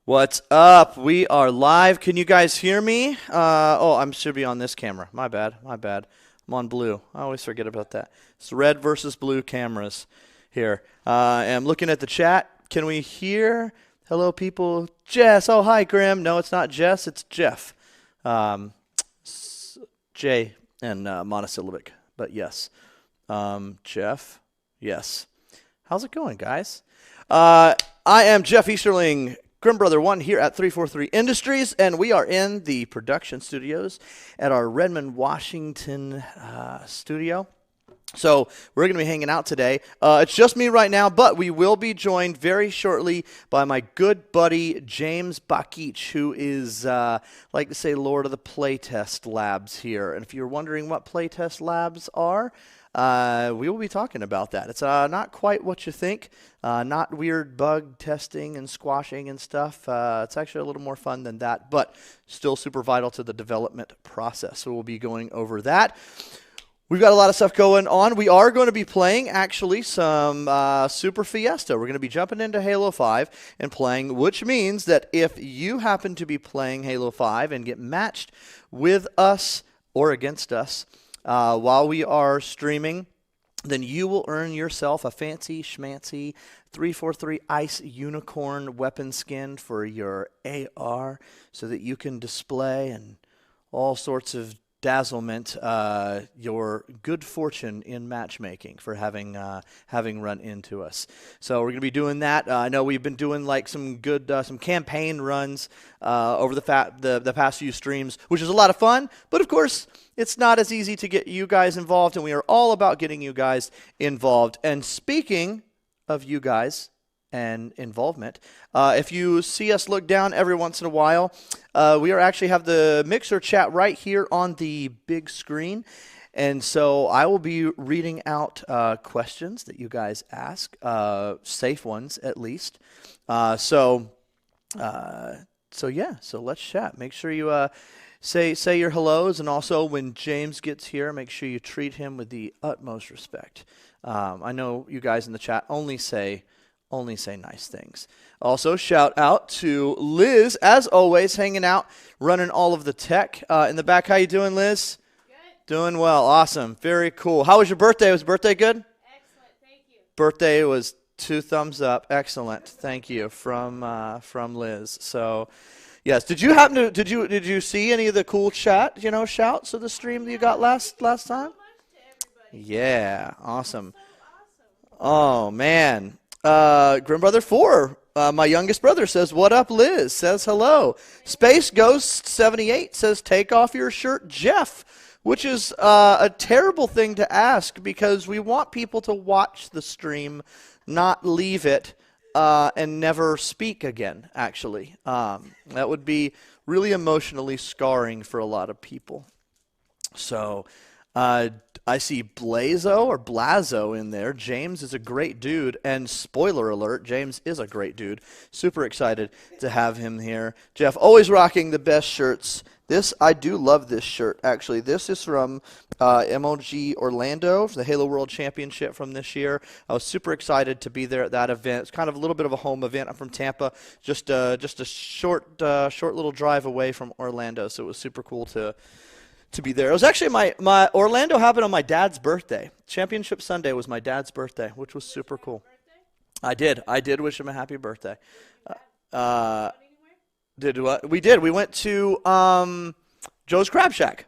What's up? We are live. Can you guys hear me? I should be on this camera. My bad. I'm on blue. I always forget about that. It's red versus blue cameras here. I'm looking at the chat. Can we hear? Hello, people. Jess. Oh, hi, Grim. No, it's not Jess. It's Jeff. J and monosyllabic, but yes. Jeff. Yes. How's it going, guys? I am Jeff Easterling, Grim Brother 1 here at 343 Industries, and we are in the production studios at our Redmond, Washington studio. So we're going to be hanging out today. It's just me right now, but we will be joined very shortly by my good buddy James Bakich, who is, like to say, Lord of the Playtest Labs here. And if you're wondering what Playtest Labs are, we will be talking about that. It's not quite what you think, not weird bug testing and squashing and stuff. It's actually a little more fun than that, but still super vital to the development process. So we'll be going over that. We've got a lot of stuff going on. We are going to be playing, actually, some Super Fiesta. We're going to be jumping into Halo 5 and playing, which means that if you happen to be playing Halo 5 and get matched with us or against us while we are streaming, then you will earn yourself a fancy schmancy 343 Ice Unicorn weapon skin for your AR so that you can display and all sorts of dazzlement your good fortune in matchmaking for having run into us. So we're going to be doing that. I know we've been doing like some good some campaign runs over the past few streams, which is a lot of fun. But of course, it's not as easy to get you guys involved, and we are all about getting you guys involved. And speaking of you guys and involvement, if you see us look down every once in a while, we are actually have the Mixer chat right here on the big screen, and so I will be reading out questions that you guys ask, safe ones at least. So let's chat. Make sure you say your hellos, and also when James gets here, make sure you treat him with the utmost respect. I know you guys in the chat only say nice things. Also, shout out to Liz, as always, hanging out, running all of the tech in the back. How you doing, Liz? Good. Doing well. Awesome. Very cool. How was your birthday? Was birthday good? Excellent. Thank you. Birthday was 2 thumbs up. Excellent. Thank you from Liz. So, yes. Did you see any of the cool shouts of the stream that you got last time? So much to everybody. Yeah. Awesome. So awesome. Oh man. Grim Brother 4, my youngest brother, says, "What up, Liz?" Says hello. Space Ghost 78 says, "Take off your shirt, Jeff," which is a terrible thing to ask because we want people to watch the stream, not leave it and never speak again, actually. That would be really emotionally scarring for a lot of people. So I see Blazo in there. James is a great dude, and spoiler alert, James is a great dude. Super excited to have him here. Jeff, always rocking the best shirts. I do love this shirt, actually. This is from MLG Orlando for the Halo World Championship from this year. I was super excited to be there at that event. It's kind of a little bit of a home event. I'm from Tampa, just a short little drive away from Orlando, so it was super cool to be there. It was actually my Orlando happened on my dad's birthday. Championship Sunday was my dad's birthday, which was super cool. I did wish him a happy birthday. Did what? We did. We went to Joe's Crab Shack.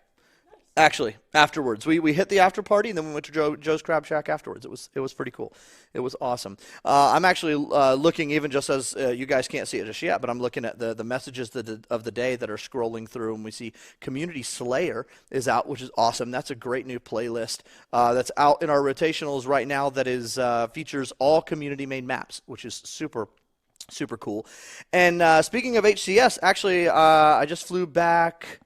Actually, afterwards, we hit the after party, and then we went to Joe's Crab Shack afterwards. It was pretty cool. It was awesome. I'm actually looking, even just as you guys can't see it just yet, but I'm looking at the messages of the day that are scrolling through, and we see Community Slayer is out, which is awesome. That's a great new playlist that's out in our rotationals right now. That is features all community-made maps, which is super cool. And speaking of HCS, actually, I just flew back.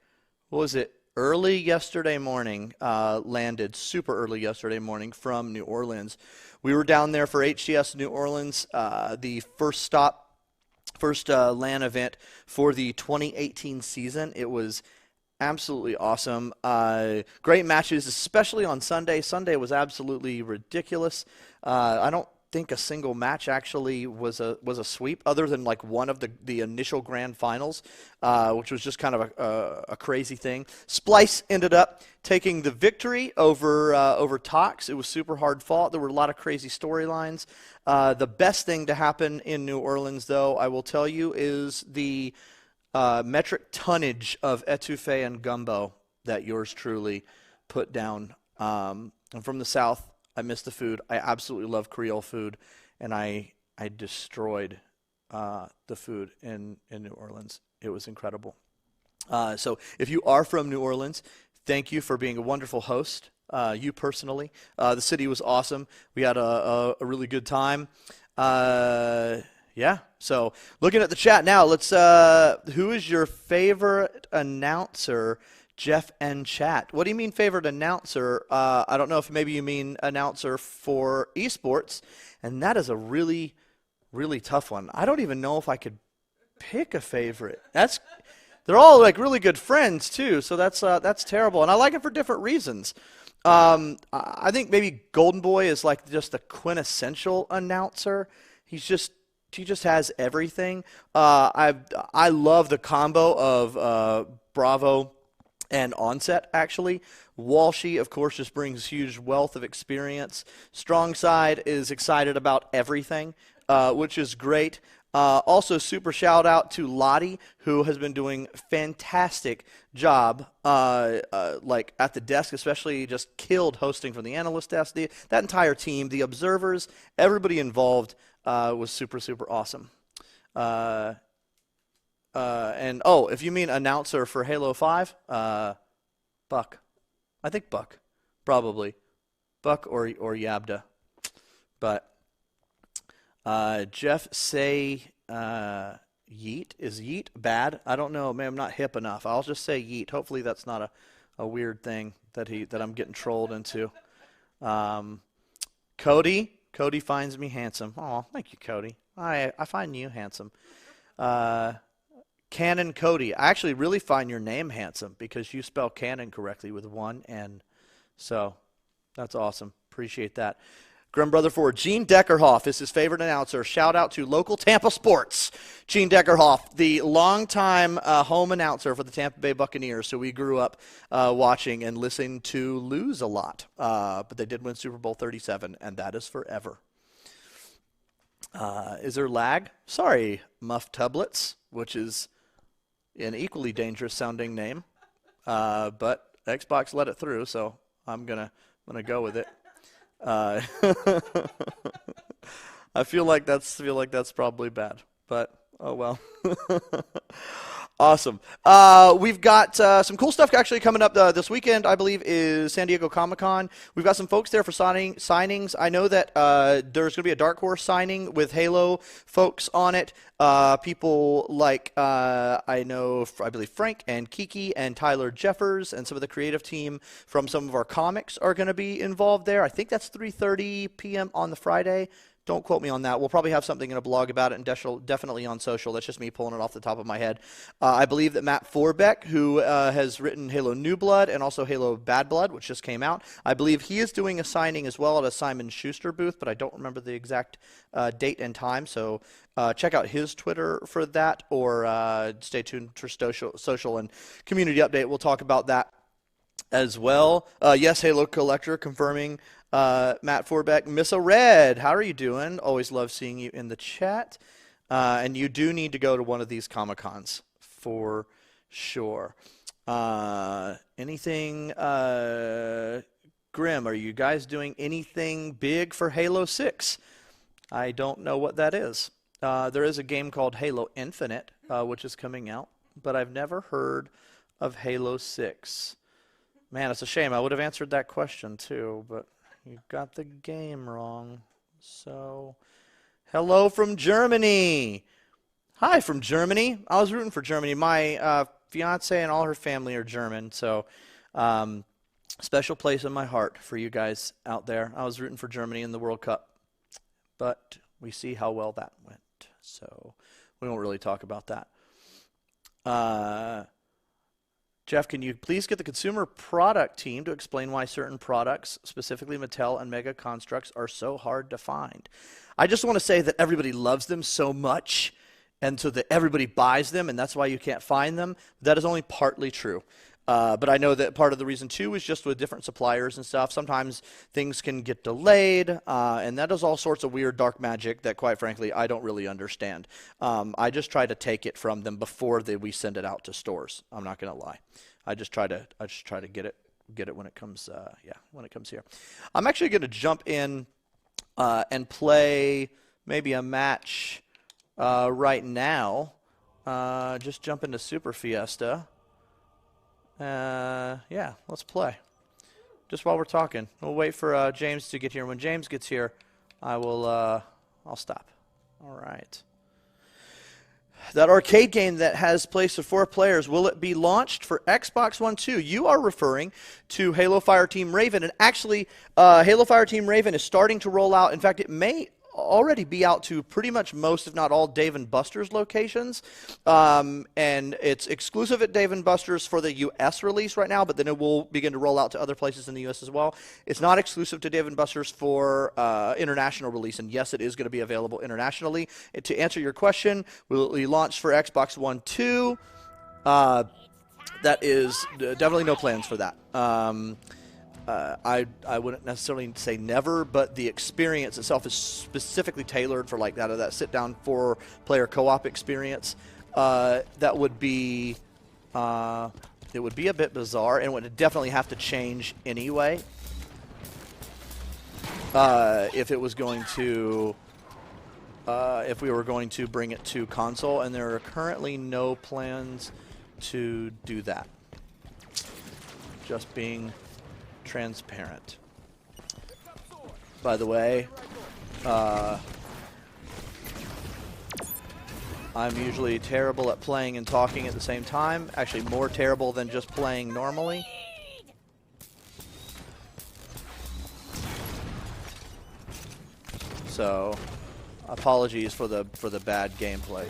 What was it? Early yesterday morning, landed super early yesterday morning from New Orleans. We were down there for HCS New Orleans, the first LAN event for the 2018 season. It was absolutely awesome. Great matches, especially on Sunday. Sunday was absolutely ridiculous. I don't think a single match actually was a sweep, other than like one of the initial grand finals, which was just kind of a crazy thing. Splice ended up taking the victory over Tox. It was super hard fought. There were a lot of crazy storylines. The best thing to happen in New Orleans, though, I will tell you, is the metric tonnage of etouffee and gumbo that yours truly put down. I'm from the South. I miss the food. I absolutely love Creole food, and I destroyed the food in New Orleans. It was incredible. So if you are from New Orleans, thank you for being a wonderful host. You personally, the city was awesome. We had a really good time. Yeah. So looking at the chat now, let's. Who is your favorite announcer? Jeff and chat. What do you mean favorite announcer? I don't know if maybe you mean announcer for esports, and that is a really, really tough one. I don't even know if I could pick a favorite. They're all like really good friends too, so that's terrible, and I like it for different reasons. I think maybe Golden Boy is like just the quintessential announcer. He just has everything. I love the combo of Bravo and Onset, actually. Walshy, of course, just brings huge wealth of experience. Strong Side is excited about everything, which is great. Also, super shout out to Lottie, who has been doing fantastic job, like at the desk, especially just killed hosting from the analyst desk. That entire team, the observers, everybody involved was super, super awesome. And if you mean announcer for Halo 5, Buck. I think Buck, probably. Buck or Yabda. But Jeff say Yeet. Is Yeet bad? I don't know. Man, I'm not hip enough. I'll just say Yeet. Hopefully that's not a weird thing that I'm getting trolled into. Cody finds me handsome. Oh, thank you, Cody. I find you handsome. Cannon Cody. I actually really find your name handsome because you spell Cannon correctly with one N. So that's awesome. Appreciate that. Grim Brother 4. Gene Deckerhoff is his favorite announcer. Shout out to local Tampa sports. Gene Deckerhoff, the longtime home announcer for the Tampa Bay Buccaneers. So we grew up watching and listening to lose a lot. But they did win Super Bowl 37, and that is forever. Is there lag? Sorry, Muff Tublets, which is an equally dangerous sounding name. But Xbox let it through, so I'm gonna go with it. I feel like that's probably bad, but oh well. Awesome. We've got some cool stuff actually coming up this weekend. I believe is San Diego Comic-Con. We've got some folks there for signings. I know that there's going to be a Dark Horse signing with Halo folks on it. People like I believe Frank and Kiki and Tyler Jeffers and some of the creative team from some of our comics are going to be involved there. I think that's 3:30 p.m. on the Friday. Don't quote me on that. We'll probably have something in a blog about it and definitely on social. That's just me pulling it off the top of my head. I believe that Matt Forbeck, who has written Halo New Blood and also Halo Bad Blood, which just came out, I believe he is doing a signing as well at a Simon Schuster booth, but I don't remember the exact date and time. So check out his Twitter for that, or stay tuned for social and community update. We'll talk about that as well. Yes, Halo Collector confirming Matt Forbeck. Missa Red, how are you doing? Always love seeing you in the chat. And you do need to go to one of these Comic-Cons for sure. Anything, Grim, are you guys doing anything big for Halo 6? I don't know what that is. There is a game called Halo Infinite, which is coming out, but I've never heard of Halo 6. Man, it's a shame. I would have answered that question too, but you got the game wrong. So, hello from Germany. Hi from Germany. I was rooting for Germany. My fiance and all her family are German, so special place in my heart for you guys out there. I was rooting for Germany in the World Cup, but we see how well that went, so we won't really talk about that. Jeff, can you please get the consumer product team to explain why certain products, specifically Mattel and Mega Constructs, are so hard to find? I just want to say that everybody loves them so much, and so that everybody buys them, and that's why you can't find them. That is only partly true. But I know that part of the reason, too, is just with different suppliers and stuff. Sometimes things can get delayed, and that is all sorts of weird dark magic that, quite frankly, I don't really understand. I just try to take it from them before we send it out to stores. I'm not going to lie. I just try to get it when it comes, when it comes here. I'm actually going to jump in and play maybe a match right now. Just jump into Super Fiesta. Yeah, let's play. Just while we're talking, we'll wait for James to get here. When James gets here, I'll stop. All right. That arcade game that has place of 4 players, will it be launched for Xbox One 2? You are referring to Halo Fireteam Raven, and actually, Halo Fireteam Raven is starting to roll out. In fact, it may already be out to pretty much most, if not all, Dave & Buster's locations. And it's exclusive at Dave & Buster's for the U.S. release right now, but then it will begin to roll out to other places in the U.S. as well. It's not exclusive to Dave & Buster's for international release, and yes, it is going to be available internationally. And to answer your question, will it be launched for Xbox One 2? That is definitely no plans for that. I wouldn't necessarily say never, but the experience itself is specifically tailored for like that sit-down 4-player co-op experience. That would be it would be a bit bizarre, and would definitely have to change anyway. If it was going to, if we were going to bring it to console, and there are currently no plans to do that. Just being transparent. By the way, I'm usually terrible at playing and talking at the same time. Actually, more terrible than just playing normally. So, apologies for the bad gameplay.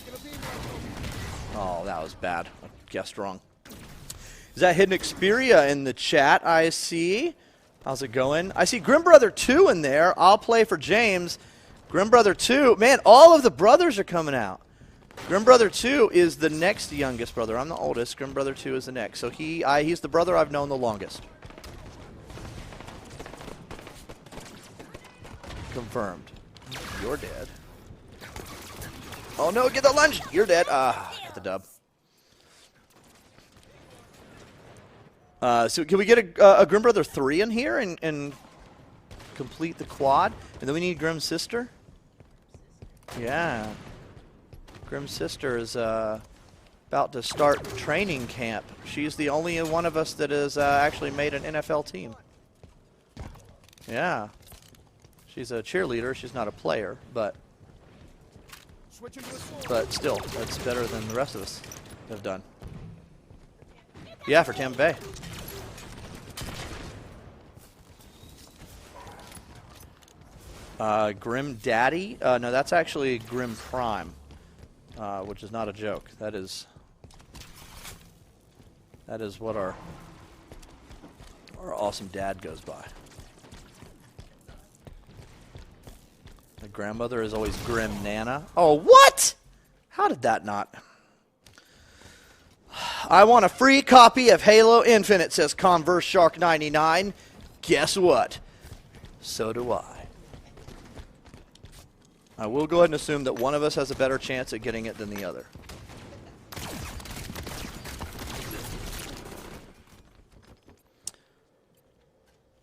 Oh, that was bad. I guessed wrong. Is that Hidden Xperia in the chat? I see. How's it going? I see Grim Brother 2 in there. I'll play for James. Grim Brother 2. Man, all of the brothers are coming out. Grim Brother 2 is the next youngest brother. I'm the oldest. Grim Brother 2 is the next. So he's the brother I've known the longest. Confirmed. You're dead. Oh no, get the lunge! You're dead. Get the dub. So can we get a Grim Brother 3 in here and complete the quad? And then we need Grim's sister? Yeah. Grim's sister is about to start training camp. She's the only one of us that has actually made an NFL team. Yeah. She's a cheerleader. She's not a player, but still, that's better than the rest of us have done. Yeah, for Tampa Bay. Grim Daddy? No, that's actually Grim Prime, which is not a joke. That is what our awesome dad goes by. My grandmother is always Grim Nana. Oh, what? How did that not? I want a free copy of Halo Infinite, says Converse Shark 99. Guess what? So do I. I will go ahead and assume that one of us has a better chance at getting it than the other.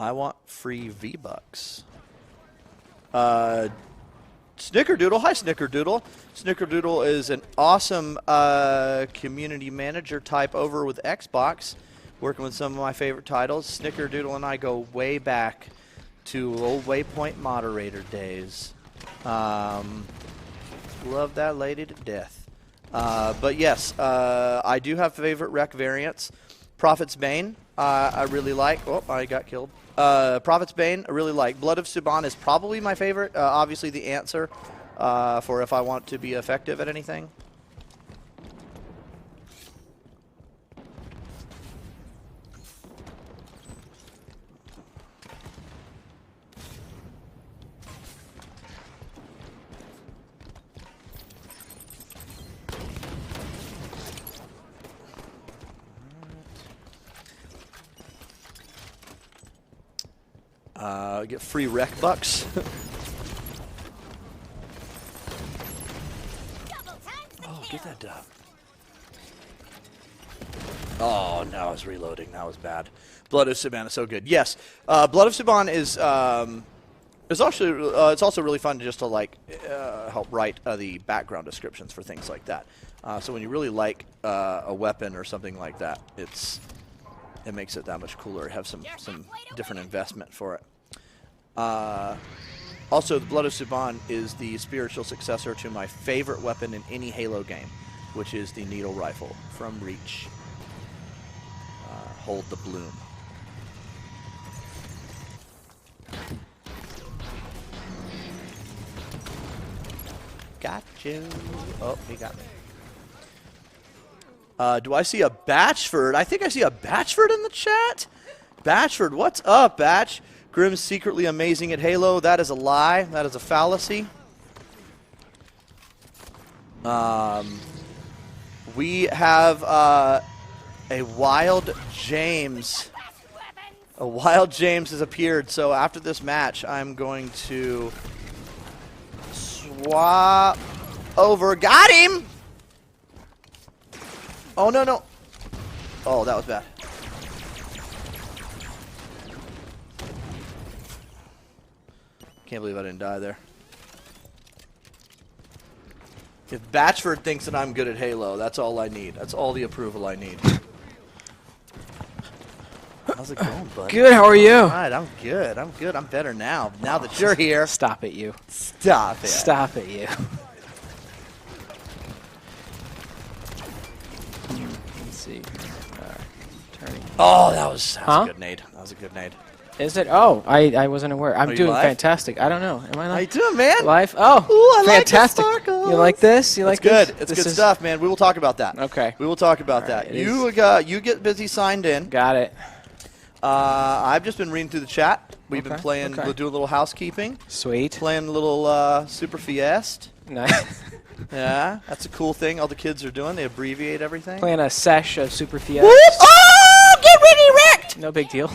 I want free V-Bucks. Snickerdoodle. Hi, Snickerdoodle. Snickerdoodle is an awesome community manager type over with Xbox, working with some of my favorite titles. Snickerdoodle and I go way back to old Waypoint moderator days. Love that lady to death. But yes, I do have favorite rec variants. Prophet's Bane, I really like. Oh, I got killed. Prophet's Bane, I really like. Blood of Suban is probably my favorite. Obviously the answer for if I want to be effective at anything. Get free rec bucks. Oh, get that dub. Oh, no, I was reloading. That was bad. Blood of Siban is so good. Yes, Blood of Siban is actually it's also really fun just to like help write the background descriptions for things like that. So when you really like a weapon or something like that, it makes it that much cooler. Have some different investment for it. Also, the Blood of Siban is the spiritual successor to my favorite weapon in any Halo game, which is the needle rifle from Reach. Hold the bloom. Got you. Oh, he got me. Do I see a Batchford? I think I see a Batchford in the chat. Batchford, what's up, Batch? Grimm's secretly amazing at Halo. That is a lie. That is a fallacy. We have a Wild James. A Wild James has appeared. So after this match, I'm going to swap over. Got him! Oh, no, no. Oh, that was bad. Can't believe I didn't die there. If Batchford thinks that I'm good at Halo, that's all I need. That's all the approval I need. How's it going, buddy? Good, how are you? All right, I'm good. I'm good. I'm better now. Now that you're here. Stop it, you. Stop it. Stop it, you. Let's see. Turning. Oh, that was Huh? a good nade. That was a good nade. Is it? Oh, I wasn't aware. I'm you doing live? fantastic. I don't know. Am I How you live? doing, man? Live? Oh, Ooh, I like the fantastic. sparkles. You like this? You It's like good. this? It's This good is- stuff, man. We will talk about that. Okay. We will talk about All that. right, You get busy signed in. Got it. I've just been reading through the chat. We've been Okay, playing, okay. doing a little housekeeping, Sweet. playing a little Super Fiesta. Nice. Yeah, that's a cool thing all the kids are doing. They abbreviate everything. Playing a sesh of Super Fiesta. Whoop! Oh, get ready, wrecked! No big deal.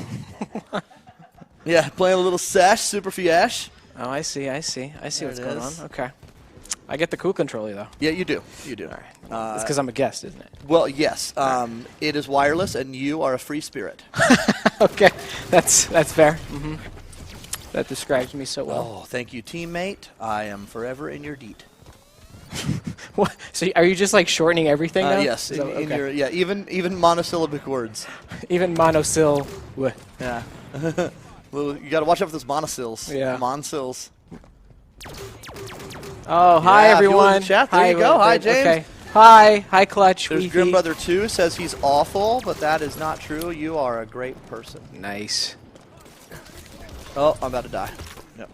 Yeah, playing a little sesh, Super Fiesta. Oh, I see. I see There what's it going is. on. Okay. I get the cool controller, though. Yeah, you do. You do. All right. It's because I'm a guest, isn't it? Well, yes. It is wireless, and you are a free spirit. Okay. That's fair. Mm-hmm. That describes me so well. Oh, thank you, teammate. I am forever in your deet. What? So are you just like shortening everything now? Yes, Is that- in okay. your even monosyllabic words. Even monosyll. Yeah. Well, you got to watch out for those monosills. Yeah. Monsills. Oh, hi Yeah, if you want everyone. to chat, there you go. Hi, James. Okay. Hi, Clutch. There's Weefy. Grimbrother 2 says he's awful, but that is not true. You are a great person. Nice. Oh, I'm about to die. Yep.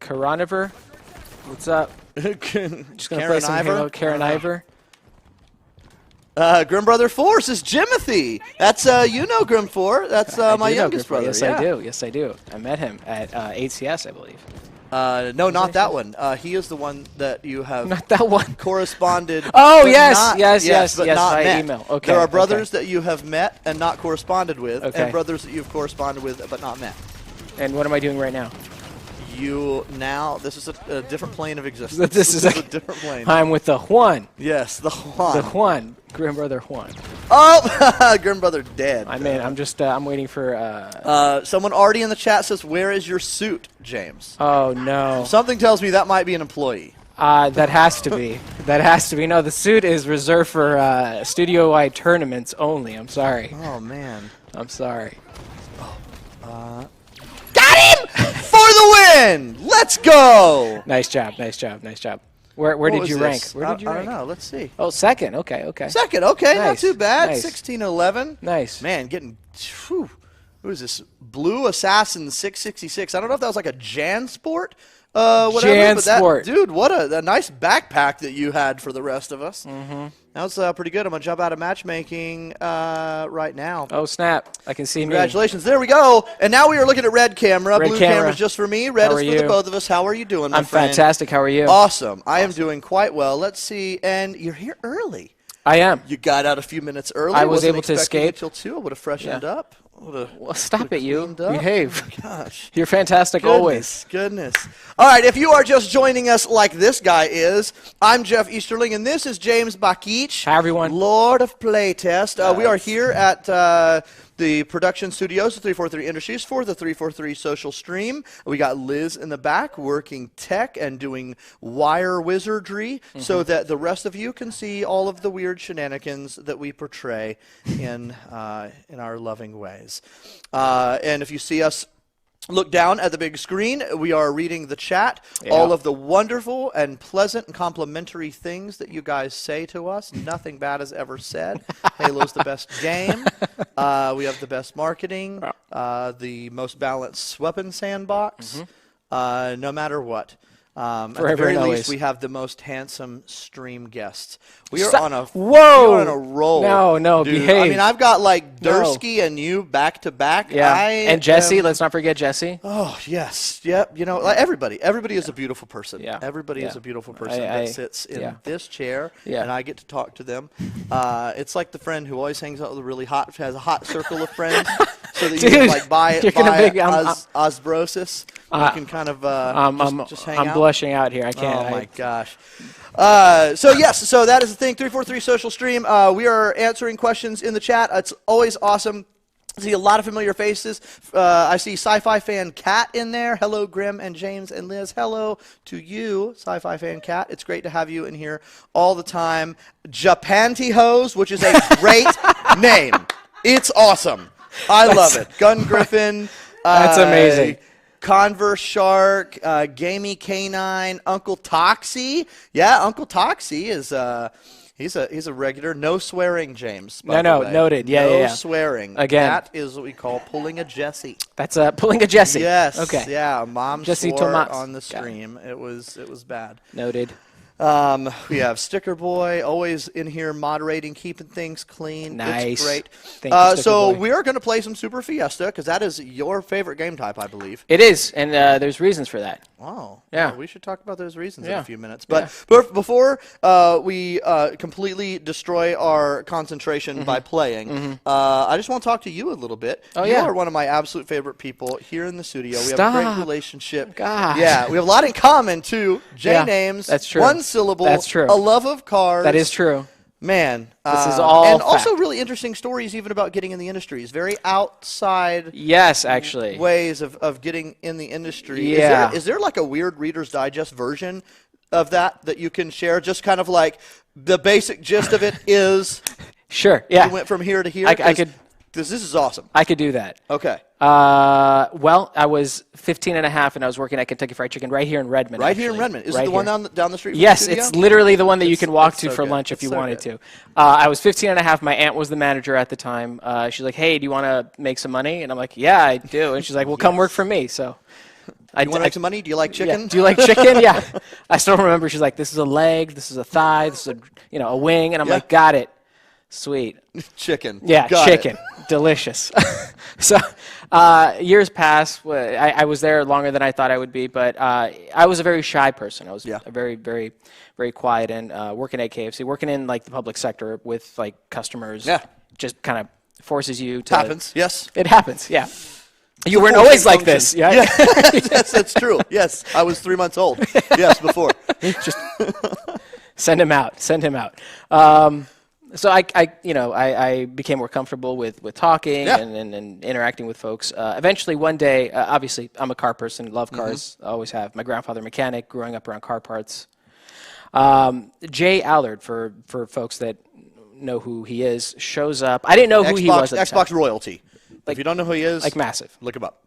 Karaniver, what's up? Just gonna play some Halo. Karen Ivor. Grimbrother 4 says Jimothy. That's you know Grim 4. That's I my do know youngest Griffin. brother. Yes, yeah. I do. Yes, I do. I met him at ACS, I believe. No, not that one. He is the one that you have Not that one. corresponded. Oh, but yes, not- yes, but yes, not by met. email. Okay, There are okay. brothers that you have met and not corresponded with, Okay. and brothers that you've corresponded with but not met. And what am I doing right now? You now. This is a different plane of existence. This is a different plane. I'm with the Juan. Yes, the Juan. The Juan. Grim Brother Juan. Oh, Grim Brother dead. I'm just, I'm waiting for, Someone already in the chat says, "Where is your suit, James?" oh no. Something tells me that might be an employee. That has to be. That has to be. No, the suit is reserved for studio-wide tournaments only. I'm sorry. Oh man. I'm sorry. Got him for the win. Let's go. Nice job. Nice job. Nice job. Where What did was you rank? this? Where did you I rank? don't know. Let's see. Oh, second. Okay. Okay. Second. Okay, not Nice, too bad. nice. 16-11. Nice. Man, getting. Whew, who is this? Blue Assassin 666. I don't know if that was like a Jan Sport. Whatever. But that, Jansport. dude, what a nice backpack that you had for the rest of us. Mm-hmm. That was pretty good. I'm gonna jump out of matchmaking right now. Oh snap! I can see me. Congratulations. There we go. And now we are looking at red camera. Red Blue camera. camera's just for me. Red How is are for the you? both of us. How are you doing, my I'm friend? fantastic. How are you? Awesome. I am doing quite well. Let's see. And you're here early. I am. You got out a few minutes early. I was Wasn't able to expecting escape. it till 2. I would have freshened Yeah. up. Well, stop it, you. cleaned up. Behave. Oh my gosh. You're fantastic always. Goodness. All right, if you are just joining us like this guy is, I'm Jeff Easterling, and this is James Bakich. Hi, everyone. Lord of Playtest. We are here at the production studios of 343 Industries for the 343 social stream. We got Liz in the back working tech and doing wire wizardry so that the rest of you can see all of the weird shenanigans that we portray in our loving ways. And if you see us look down at the big screen, we are reading the chat, all of the wonderful and pleasant and complimentary things that you guys say to us. Nothing bad is ever said. Halo's the best game. We have the best marketing, the most balanced weapon sandbox, no matter what. At the Forever very and least, always. we have the most handsome stream guests. We are on a Whoa! we are on a roll. No, dude. behave. I mean, I've got like No. Dursky and you back to back. Yeah. And Jesse, am- let's not forget Jesse. Oh yes, yep. You know, like everybody is a beautiful person. Yeah. Everybody is Yeah. a beautiful person I- that sits in yeah. this chair, Yeah. and I get to talk to them. It's like the friend who always hangs out with a really hot, has a hot circle of friends, so that you can Dude, like by you're gonna make- osmosis, you can kind of just hang I'm out. blushing out here. I can't. Oh my gosh. So that is the thing. 343 social stream. We are answering questions in the chat. It's always awesome. I see a lot of familiar faces. I see Sci-Fi Fan Cat in there. Hello, Grim and James and Liz. Hello to you, Sci-Fi Fan Cat. It's great to have you in here all the time. Japantyhose, which is a great name. It's awesome. I love it. Gun Griffin. That's amazing. Converse Shark, Gamey Canine, Uncle Toxie. Yeah, Uncle Toxie is he's a regular. No swearing, James. by the No, way. noted. Yeah, no yeah, yeah. swearing. Again. That is what we call pulling a Jesse. That's pulling a Jesse. Yes. Okay. Yeah, Mom Jesse swore Tomas. on the Got it. stream. It was bad. Noted. We have Sticker Boy always in here moderating, keeping things clean. Nice. It's great. Thank you, Sticker So Boy. we are going to play some Super Fiesta because that is your favorite game type, I believe. It is, and there's reasons for that. Wow. Yeah. Well, we should talk about those reasons in Yeah. a few minutes. But before we completely destroy our concentration by playing, I just want to talk to you a little bit. Oh, you yeah. are one of my absolute favorite people here in the studio. We have a Stop. great relationship. Gosh. Yeah, we have a lot in common, too. J Yeah, names. that's true. One syllable. That's true. A love of cars. That is true. Man. This is all And also fact. really interesting stories even about getting in the industry. It's very outside Yes, actually. ways of getting in the industry. Yeah. Is there like a weird Reader's Digest version of that you can share? Just kind of like the basic gist of it is Sure. Yeah. you went from here to here? I could. This is awesome. I could do that. Okay. Well, I was 15 and a half, and I was working at Kentucky Fried Chicken right here in Redmond. Right here in actually. Redmond. Is Right it the one here. down the street from Yes, the studio? it's literally the one that you can walk to so for good. lunch if you It's so wanted good. to. I was 15 and a half. My aunt was the manager at the time. She's like, hey, do you want to make some money? And I'm like, yeah, I do. And she's like, well, come work for me. So You want to make some money? Do you like chicken? Yeah. Do you like chicken? Yeah. I still remember she's like, this is a leg, this is a thigh, this is a wing. And I'm Yeah. like, got it. Sweet. Chicken. Yeah, Got it. chicken. Delicious. So years passed. I was there longer than I thought I would be, but I was a very shy person. I was Yeah. a very, very, very quiet, and working at KFC, working in like the public sector with like customers, Yeah. just kind of forces you to. Happens. Yes. It happens, yeah. You weren't forcing always like function. this, yeah? Yes, that's true. Yes, I was 3 months old. Yes, before. Just send him out. Send him out. So I became more comfortable with talking Yeah. and interacting with folks. Eventually, one day, obviously, I'm a car person, love cars, always have. My grandfather mechanic, growing up around car parts. Jay Allard, for folks that know who he is, shows up. I didn't know who he was at the Xbox time. royalty. If you don't know who he is, Like massive. look him up.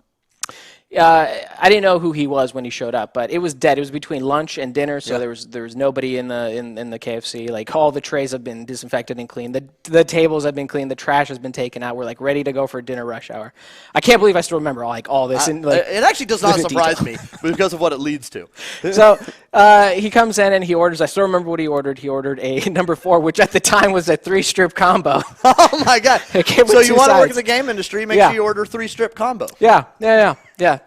I didn't know who he was when he showed up, but it was dead. It was between lunch and dinner, so Yeah. there was nobody in the KFC. Like all the trays have been disinfected and cleaned. The tables have been cleaned. The trash has been taken out. We're like ready to go for dinner rush hour. I can't believe I still remember all this. And like, It actually does not vivid surprise detail. me because of what it leads to. So he comes in and he orders. I still remember what he ordered. He ordered a number 4, which at the time was a 3-strip combo. Oh my god! It came with So you 2 want to work sides. in the game industry? Make Yeah. sure you order 3-strip combo. Yeah.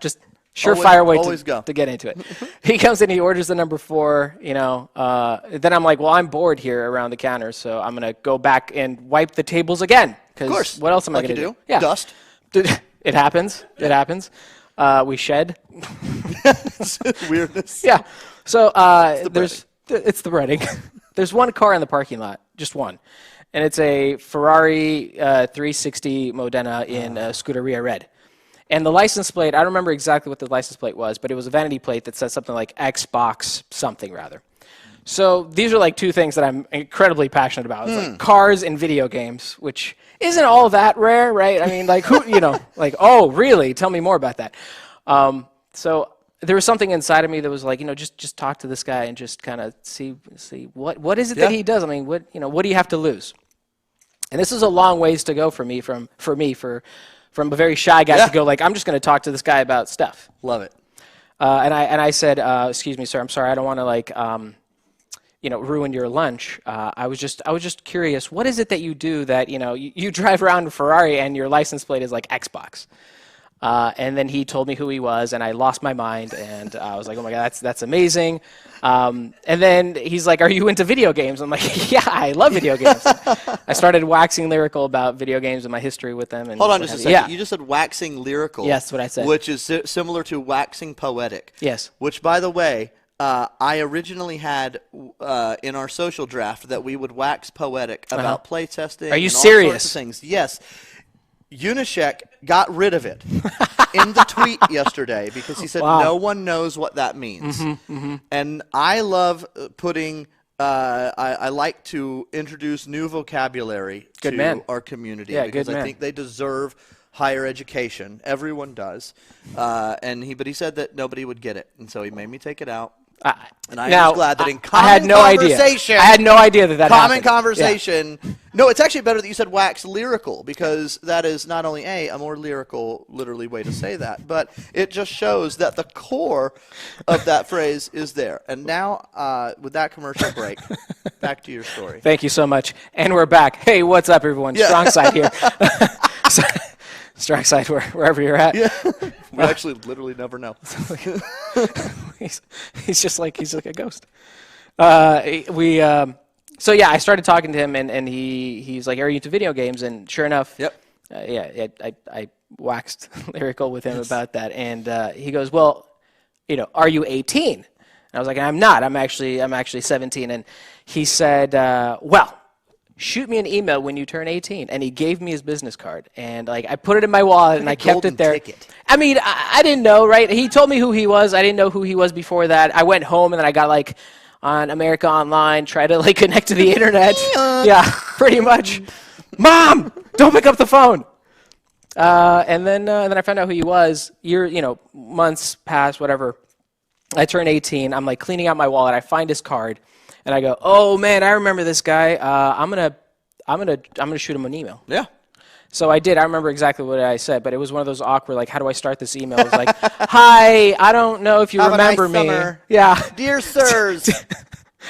Just surefire way always go. to get into it. He comes in, he orders the number 4, then I'm like, well, I'm bored here around the counter, so I'm going to go back and wipe the tables again. Of course. What else am I Like going to you do? do. Yeah. Dust. It happens. It happens. We shed. Weirdness. Yeah. So breading. it's the breading. There's one car in the parking lot, just one, and it's a Ferrari 360 Modena in Scuderia Red. And the license plate, I don't remember exactly what the license plate was, but it was a vanity plate that said something like Xbox something rather. So these are like two things that I'm incredibly passionate about. It's like cars and video games, which isn't all that rare, right? I mean, like who, like, oh, really? Tell me more about that. So there was something inside of me that was like, just talk to this guy and just kind of see what is it that he does? I mean, what do you have to lose? And this is a long ways to go for me from a very shy guy to go like, I'm just going to talk to this guy about stuff. Love it. And I said, excuse me, sir, I'm sorry, I don't want to like, ruin your lunch. I was just curious, what is it that you do that, you drive around a Ferrari and your license plate is like Xbox? And then he told me who he was, and I lost my mind, and I was like, oh my God, that's amazing. And then he's like, are you into video games? I'm like, yeah, I love video games. I started waxing lyrical about video games and my history with them. And Hold on just a second. Yeah. You just said waxing lyrical. Yes, that's what I said. Which is similar to waxing poetic. Yes. Which, by the way, I originally had in our social draft that we would wax poetic about play testing. Are you and all serious? sorts of things. Yes. Unishek got rid of it in the tweet yesterday because he said no one knows what that means. And I love putting I like to introduce new vocabulary to our community because I think they deserve higher education. Everyone does. But he said that nobody would get it, and so he made me take it out. And I was glad that in common conversation, I had no idea that common happened. conversation. Yeah. No, it's actually better that you said wax lyrical because that is not only a more lyrical, literally way to say that, but it just shows that the core of that phrase is there. And now, with that commercial break, back to your story. Thank you so much. And we're back. Hey, what's up, everyone? Yeah. Strong Side here. Strong Side wherever you're at. Yeah. We actually literally never know. he's like a ghost. So yeah, I started talking to him, and he's like, "Are you into video games?" And sure enough, I waxed lyrical with him about that, and he goes, "Well, are you 18?" And I was like, "I'm not. I'm actually 17." And he said, "Well, shoot me an email when you turn 18." And he gave me his business card, and like I put it in my wallet and I kept it there. Ticket. I mean, I didn't know, right? He told me who he was. I didn't know who he was before that. I went home and then I got like on America Online, try to like connect to the internet. Yeah, pretty much. Mom, don't pick up the phone. And then I found out who he was. Months passed, whatever. I turned 18. I'm like cleaning out my wallet. I find his card. And I go, oh man, I remember this guy. I'm gonna shoot him an email. Yeah. So I did. I remember exactly what I said, but it was one of those awkward, like, how do I start this email? It was like, hi, I don't know if you remember me. Summer. Yeah. Dear sirs,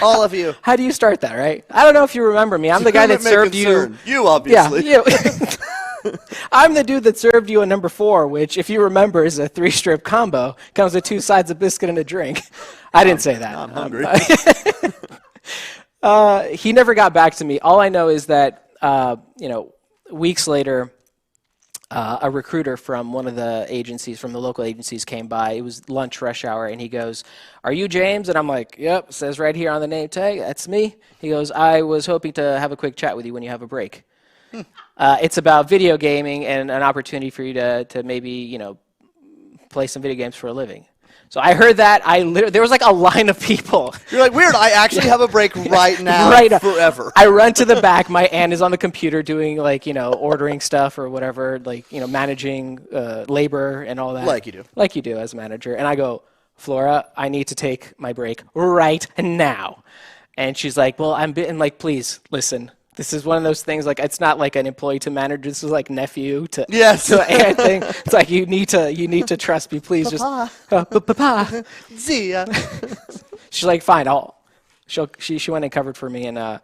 all of you. How do you start that, right? I don't know if you remember me. I'm the guy that served you. You, obviously. Yeah. I'm the dude that served you a number 4, which, if you remember, is a 3-strip combo. Comes with 2 sides of biscuit and a drink. I didn't say that. I'm hungry. He never got back to me. All I know is that, weeks later, a recruiter from one of the agencies, from the local agencies, came by. It was lunch rush hour, and he goes, "Are you James?" And I'm like, "Yep, it says right here on the name tag. That's me." He goes, "I was hoping to have a quick chat with you when you have a break." It's about video gaming and an opportunity for you to maybe, play some video games for a living. So I heard that. There was like a line of people. You're like, weird, I actually have a break right now, forever. I run to the back. My aunt is on the computer doing ordering stuff or whatever, managing labor and all that. Like you do. Like you do as a manager. And I go, Flora, I need to take my break right now. And she's like, well, please, listen. This is one of those things, it's not like an employee to manager. This is like nephew to aunt thing. It's like you need to trust me, please. Papa. Zia. She's like, fine. She went and covered for me, and I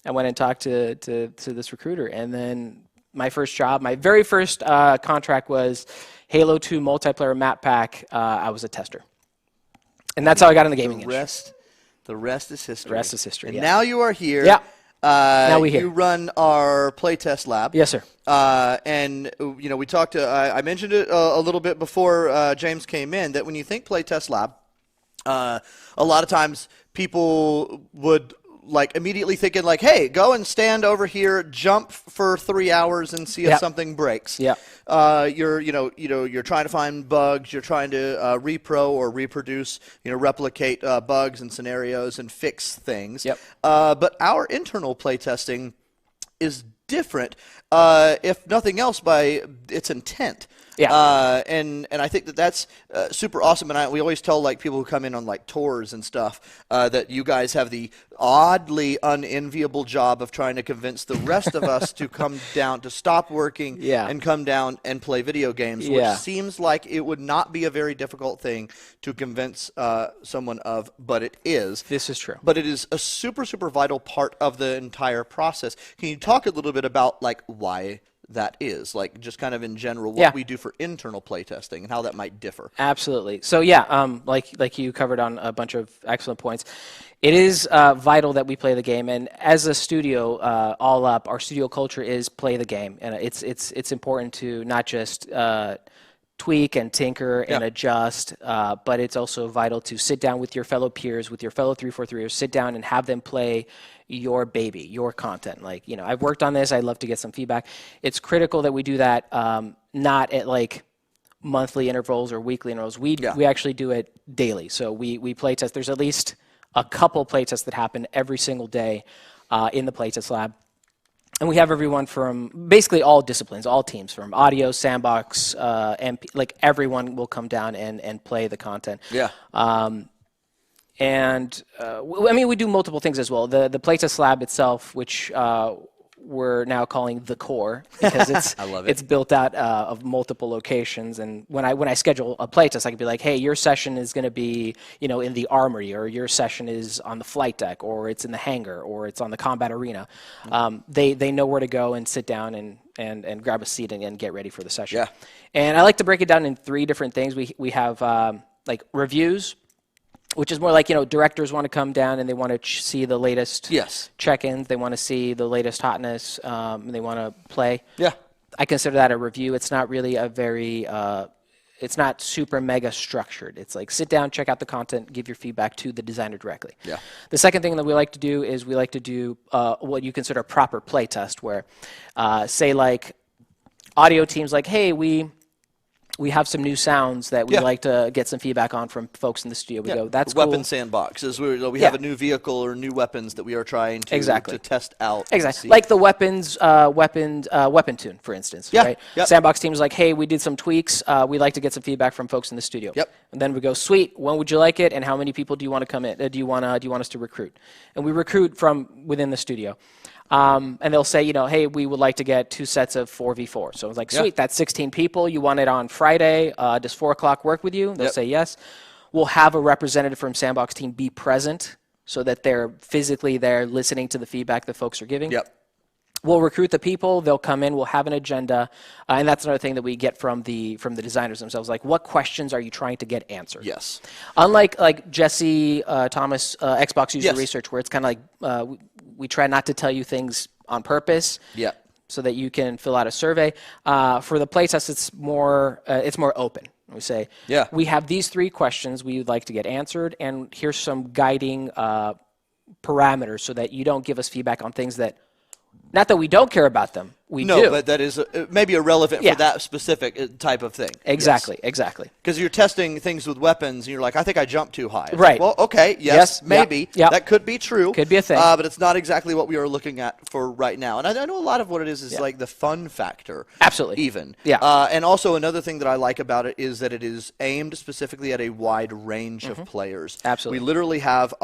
went and talked to this recruiter. And then my very first contract was Halo 2 multiplayer map pack. I was a tester, and that's how I got in the gaming industry. The rest is history. The rest is history. And yeah. now you are here. Yeah. Now we hear. You run our playtest lab. Yes, sir. And we talked to. I mentioned it a little bit before James came in that when you think playtest lab, a lot of times people would immediately thinking hey, go and stand over here, jump for 3 hours and see if something breaks. Yeah. You're trying to find bugs. You're trying to repro or reproduce, replicate bugs and scenarios and fix things. Yep. But our internal playtesting is different, if nothing else, by its intent. Yeah. And I think that's super awesome. And we always tell people who come in on tours and stuff that you guys have the oddly unenviable job of trying to convince the rest of us to come down, to stop working and come down and play video games, which seems like it would not be a very difficult thing to convince someone of, but it is. This is true. But it is a super, super vital part of the entire process. Can you talk a little bit about why that is, just kind of in general what we do for internal playtesting and how that might differ? Absolutely. So like you covered on a bunch of excellent points. It is vital that we play the game, and as a studio, all up, our studio culture is play the game, and it's important to not just tweak and tinker and adjust, but it's also vital to sit down with your fellow peers, with your fellow 343ers, sit down and have them play your baby, your content. I've worked on this. I'd love to get some feedback. It's critical that we do that, not at monthly intervals or weekly intervals. We actually do it daily. So we play test. There's at least a couple play tests that happen every single day in the playtest lab. And we have everyone from basically all disciplines, all teams, from audio, sandbox, MP, everyone will come down and play the content. Yeah. We do multiple things as well. The playtest lab itself, which we're now calling the core, because it's I love it. It's built out of multiple locations. And when I schedule a playtest, I can be like, hey, your session is going to be in the armory, or your session is on the flight deck, or it's in the hangar, or it's on the combat arena. They know where to go and sit down and grab a seat and get ready for the session. Yeah. And I like to break it down in 3 different things. We have reviews, which is more directors want to come down and they want to see the latest check-ins. They want to see the latest hotness. And they want to play. Yeah. I consider that a review. It's not really a very, it's not super mega structured. It's sit down, check out the content, give your feedback to the designer directly. Yeah. The second thing that we like to do is we like to do what you consider a proper play test, where say audio teams hey, we have some new sounds that we'd like to get some feedback on from folks in the studio. We go, that's cool. Weapon sandboxes. We have a new vehicle or new weapons that we are trying to test out. Exactly. Like the weapon tune, for instance. Yeah. Right? Yep. Sandbox team's hey, we did some tweaks. We'd like to get some feedback from folks in the studio. Yep. And then we go, sweet. When would you like it? And how many people do you want to come in? Do you want us to recruit? And we recruit from within the studio. And they'll say, hey, we would like to get 2 sets of 4v4. So it's sweet, that's 16 people. You want it on Friday. Does 4 o'clock work with you? They'll say yes. We'll have a representative from Sandbox team be present so that they're physically there listening to the feedback that folks are giving. Yep. We'll recruit the people. They'll come in. We'll have an agenda. And that's another thing that we get from the designers themselves. What questions are you trying to get answered? Yes. Unlike Jesse Thomas, Xbox user research, where it's kind of we try not to tell you things on purpose. Yeah. So that you can fill out a survey. For the playtest, it's more open. We say, we have these 3 questions we would like to get answered, and here's some guiding parameters so that you don't give us feedback on things that, not that we don't care about them, we do. No, but that is maybe irrelevant for that specific type of thing. Exactly, exactly. Because you're testing things with weapons, and you're I think I jumped too high. It's right. Well, okay, yes, maybe. Yep. That could be true. Could be a thing. But it's not exactly what we are looking at for right now. And I know a lot of what it is the fun factor. Absolutely. Even. Yeah. And also another thing that I like about it is that it is aimed specifically at a wide range of players. Absolutely. We literally have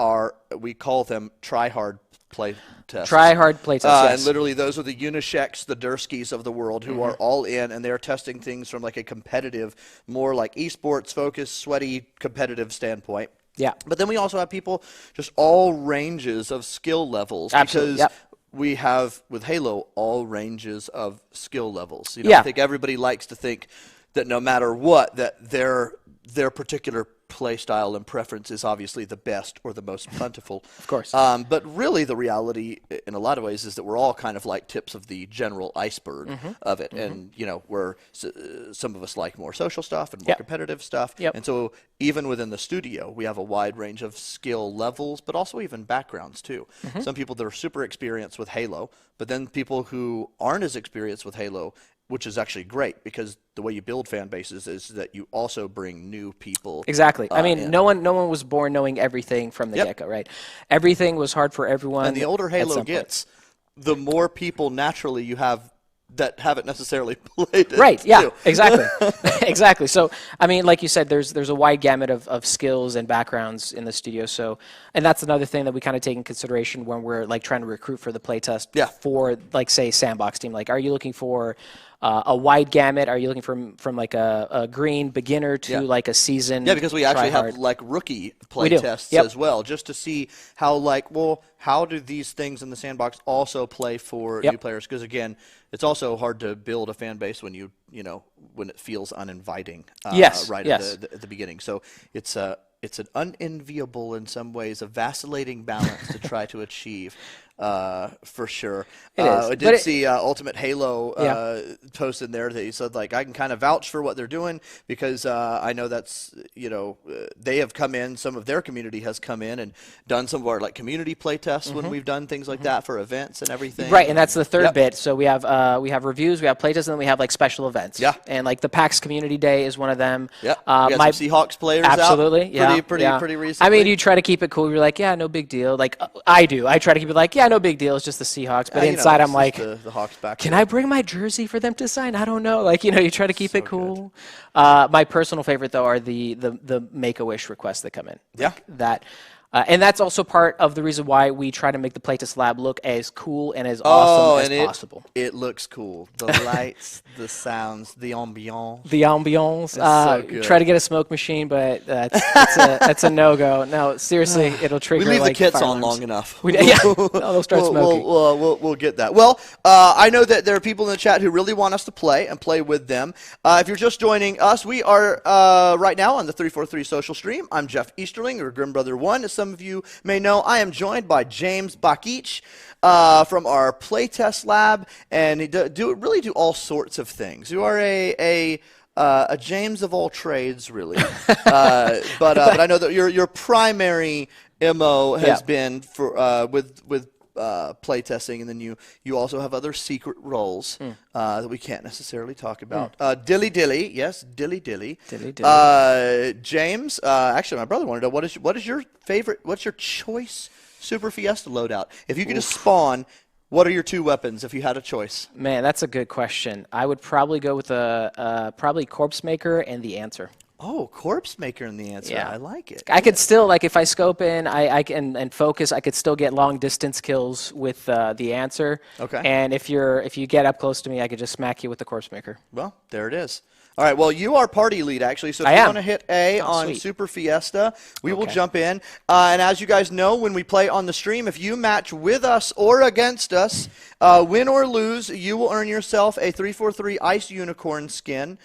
we call them try-hard play tests. Try-hard play tests, yes. And literally those are the Unisheks, the Durskis of the world who are all in, and they're testing things from a competitive, more esports focused, sweaty, competitive standpoint. Yeah. But then we also have people just all ranges of skill levels. Absolutely. Because we have, with Halo, all ranges of skill levels. I think everybody likes to think that no matter what, that their particular play style and preference is obviously the best or the most plentiful. Of course. But really, the reality, in a lot of ways, is that we're all kind of like tips of the general iceberg of it. And, we're some of us like more social stuff and more competitive stuff. Yep. And so even within the studio, we have a wide range of skill levels, but also even backgrounds, too. Some people that are super experienced with Halo, but then people who aren't as experienced with Halo, which is actually great because the way you build fan bases is that you also bring new people. Exactly. I mean, in. no one was born knowing everything from the get-go, right? Everything was hard for everyone. And the older at Halo some point. gets, the more people naturally you have that haven't necessarily played it. Right, yeah, too. exactly. Exactly. So, I mean, like you said, there's a wide gamut of skills and backgrounds in the studio. So, and that's another thing that we kind of take in consideration when we're like trying to recruit for the playtest for, like, say, Sandbox team. Like, are you looking for a wide gamut? Are you looking from like a green beginner to like a seasoned? Yeah, because we actually try-hard? have like rookie play tests as well, just to see how how do these things in the sandbox also play for new players? Because again, it's also hard to build a fan base when when it feels uninviting. Right at the beginning. So it's an unenviable, in some ways, a vacillating balance to try to achieve. For sure. It is. I did see Ultimate Halo post in there that he said, like, I can kind of vouch for what they're doing because I know that's, they have come in, some of their community has come in and done some of our, like, community play tests when we've done things like that for events and everything. Right, and that's the third bit. So we have reviews, we have playtests, and then we have, like, special events. Yeah. And, like, the PAX Community Day is one of them. Yeah. We got some Seahawks players absolutely, out pretty recently. I mean, you try to keep it cool. You're like, yeah, no big deal. Like, I do. I try to keep it like, yeah, no big deal. It's just the Seahawks. But inside, I'm like, the Hawks back. Can I bring my jersey for them to sign? I don't know. Like, you try to keep it cool. My personal favorite, though, are the Make-A-Wish requests that come in. Like that. And that's also part of the reason why we try to make the Playtest Lab look as cool and as awesome as possible. It looks cool. The lights, the sounds, the ambiance. The ambiance. So good. Try to get a smoke machine, but that's a no-go. No, seriously, it'll trigger. We leave like, the kits fire on alarms. long enough. They'll start smoking. We'll get that. Well, I know that there are people in the chat who really want us to play and play with them. If you're just joining us, we are right now on the 343 social stream. I'm Jeff Easterling, or Grim Brother 1. As some of you may know, I am joined by James Bakich from our Playtest Lab, and he really do all sorts of things. You are a James of all trades, really. But I know that your primary MO has been for with playtesting, and then you also have other secret roles that we can't necessarily talk about. Dilly Dilly, yes, Dilly Dilly. Dilly Dilly. James, actually, my brother wanted to know what is your favorite? What's your choice Super Fiesta loadout? If you could just spawn, what are your two weapons if you had a choice? Man, that's a good question. I would probably go with probably Corpse Maker and the Answer. Oh, Corpse Maker in the Answer. Yeah. I like it. I could still, like, if I scope in, I can and focus, I could still get long distance kills with the Answer. Okay. And if you get up close to me, I could just smack you with the Corpse Maker. Well, there it is. All right, well, you are party lead, actually, so if I you am. want to hit A on sweet. Super Fiesta, we will jump in. And as you guys know, when we play on the stream, if you match with us or against us, win or lose, you will earn yourself a 343 Ice Unicorn skin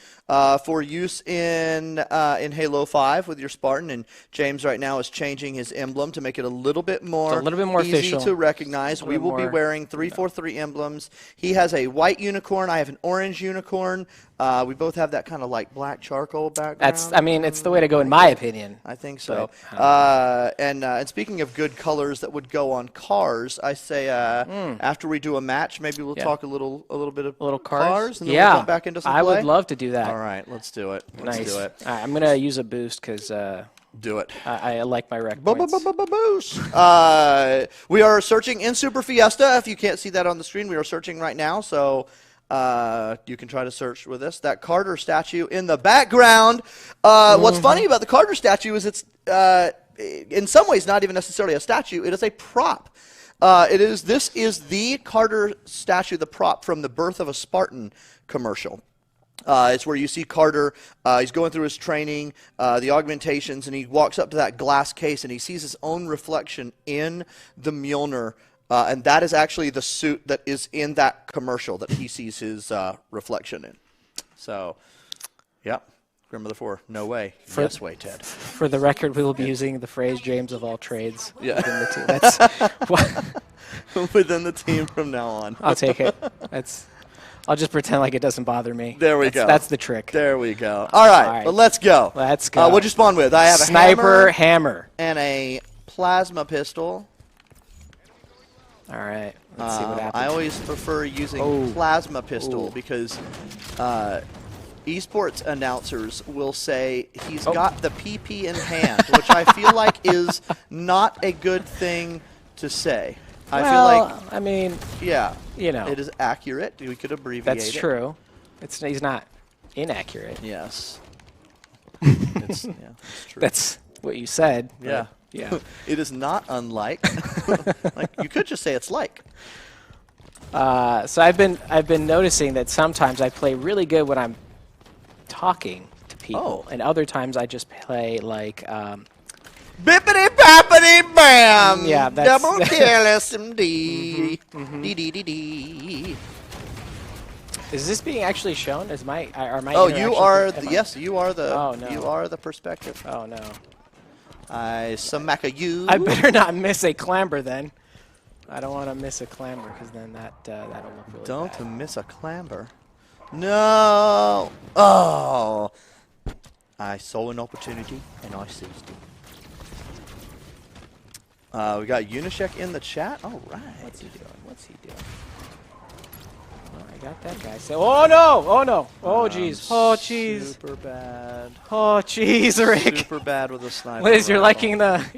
for use in Halo 5 with your Spartan. And James right now is changing his emblem to make it a little bit more easy official. to recognize. We will be wearing 343 emblems. He has a white unicorn. I have an orange unicorn. We both have that kind of like black charcoal background. It's the way to go in my opinion. I think so. And speaking of good colors that would go on cars, I say after we do a match, maybe we'll talk a little bit of cars, and then we'll jump back into some I play. would love to do that. All right, let's do it. Let's Nice. do it. All right, I'm gonna use a boost because Do it. I like my rec points. Boost. We are searching in Super Fiesta. If you can't see that on the screen, we are searching right now. So you can try to search with us. That Carter statue in the background. What's funny about the Carter statue is it's in some ways not even necessarily a statue. It is a prop. This is the Carter statue, the prop from the Birth of a Spartan commercial. It's where you see Carter, he's going through his training, the augmentations, and he walks up to that glass case and he sees his own reflection in the Mjolnir, and that is actually the suit that is in that commercial that he sees his reflection in. So, yeah. Grandmother 4, no way. For- Yes way, Ted. For the record, we will be using the phrase "James of all trades" Yeah. within the team. That's what, Within the team from now on. I'll take it. I'll just pretend like it doesn't bother me. There we go. That's the trick. There we go. All right, well, let's go. Let's go. What'd you spawn with? I have a Sniper hammer hammer. and a plasma pistol. All right. Let's see what happens. I always prefer using Oh. plasma pistol Ooh. because esports announcers will say he's Oh. got the PP in hand, which I feel like is not a good thing to say. I feel like, I mean, yeah, you know, it is accurate. We could abbreviate that's it. true. He's not inaccurate. Yes. It's true. That's what you said. but Yeah. Yeah. It is not unlike. Like you could just say it's like. So I've been noticing that sometimes I play really good when I'm talking to people, Oh. and other times I just play like. Bippity boppity bam. Yeah, that's- double kill SMD. Dee dee dee dee. Is this being actually shown? Are my Oh, you interactions- are. am I- Yes, you are the. Oh, no. You are the perspective. Oh no! I smack a you. I better not miss a clamber then. I don't want to miss a clamber because then that'll look really Don't bad. miss a clamber. No. Oh. I saw an opportunity and I seized it. We got Unishek in the chat. All right. What's he doing? What's he doing? Oh, I got that guy. So, oh no! Oh no! Oh jeez! Oh jeez! Super bad. Oh jeez, Rick! Super bad with a sniper. Liz, you're rifle.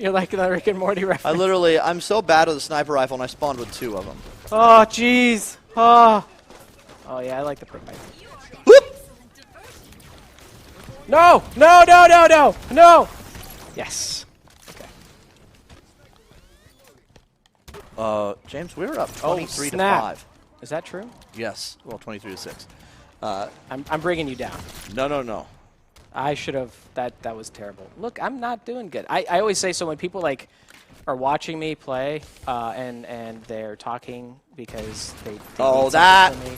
liking the Rick and Morty reference. I'm so bad with a sniper rifle, and I spawned with 2 of them. Oh jeez! Oh. Oh yeah, I like the prick rifle. Whoop! No! No! No! No! No! No! Yes. James, we were up 23 to snap. 5. Is that true? Yes. Well, 23 to 6. I'm bringing you down. No. I should have. That was terrible. Look, I'm not doing good. I always say so when people like are watching me play and they're talking because they need something that. from me.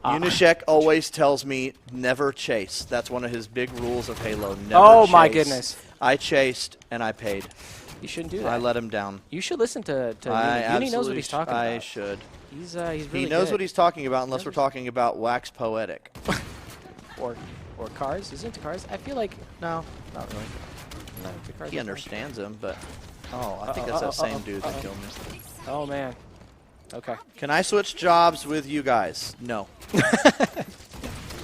Unishek always tells me never chase. That's one of his big rules of Halo. Never Oh, chase. my goodness. I chased and I paid. You shouldn't do that. I let him down. You should listen to I Uni. Uni knows what he's talking about. I should. He's really He knows good. what he's talking about unless we're talking about wax poetic. or cars. Is he into cars? I feel like No, not really. not into cars. He understands him, but I think that's that same dude that killed me. Oh man. Okay. Can I switch jobs with you guys? No.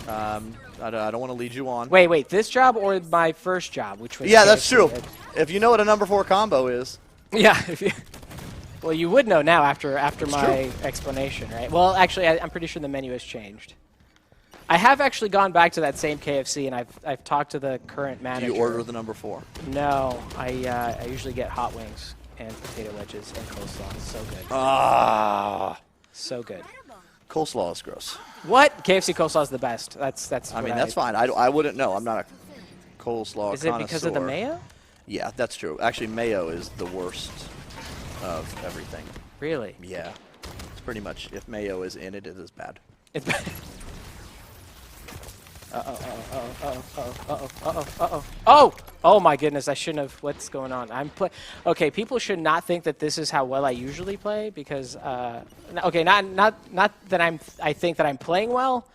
I don't want to lead you on. Wait. This job or my first job, which was Yeah, that's KFC? true. If you know what a number 4 combo is. Yeah. Well, you would know now after It's my explanation, right? Well, actually, I'm pretty sure the menu has changed. I have actually gone back to that same KFC, and I've talked to the current Do manager. you order the number 4? No, I usually get hot wings and potato wedges and coleslaw. So good. Ah. So good. Coleslaw is gross. What? KFC coleslaw is the best. That's. I mean, that's fine. I wouldn't know. I'm not a coleslaw Is it because of the connoisseur. mayo? Yeah, that's true. Actually, mayo is the worst of everything. Really? Yeah. It's pretty much, if mayo is in it, it is bad. It's bad. Oh my goodness, I shouldn't have. What's going on? Okay, people should not think that this is how well I usually play because okay, not that I think that I'm playing well,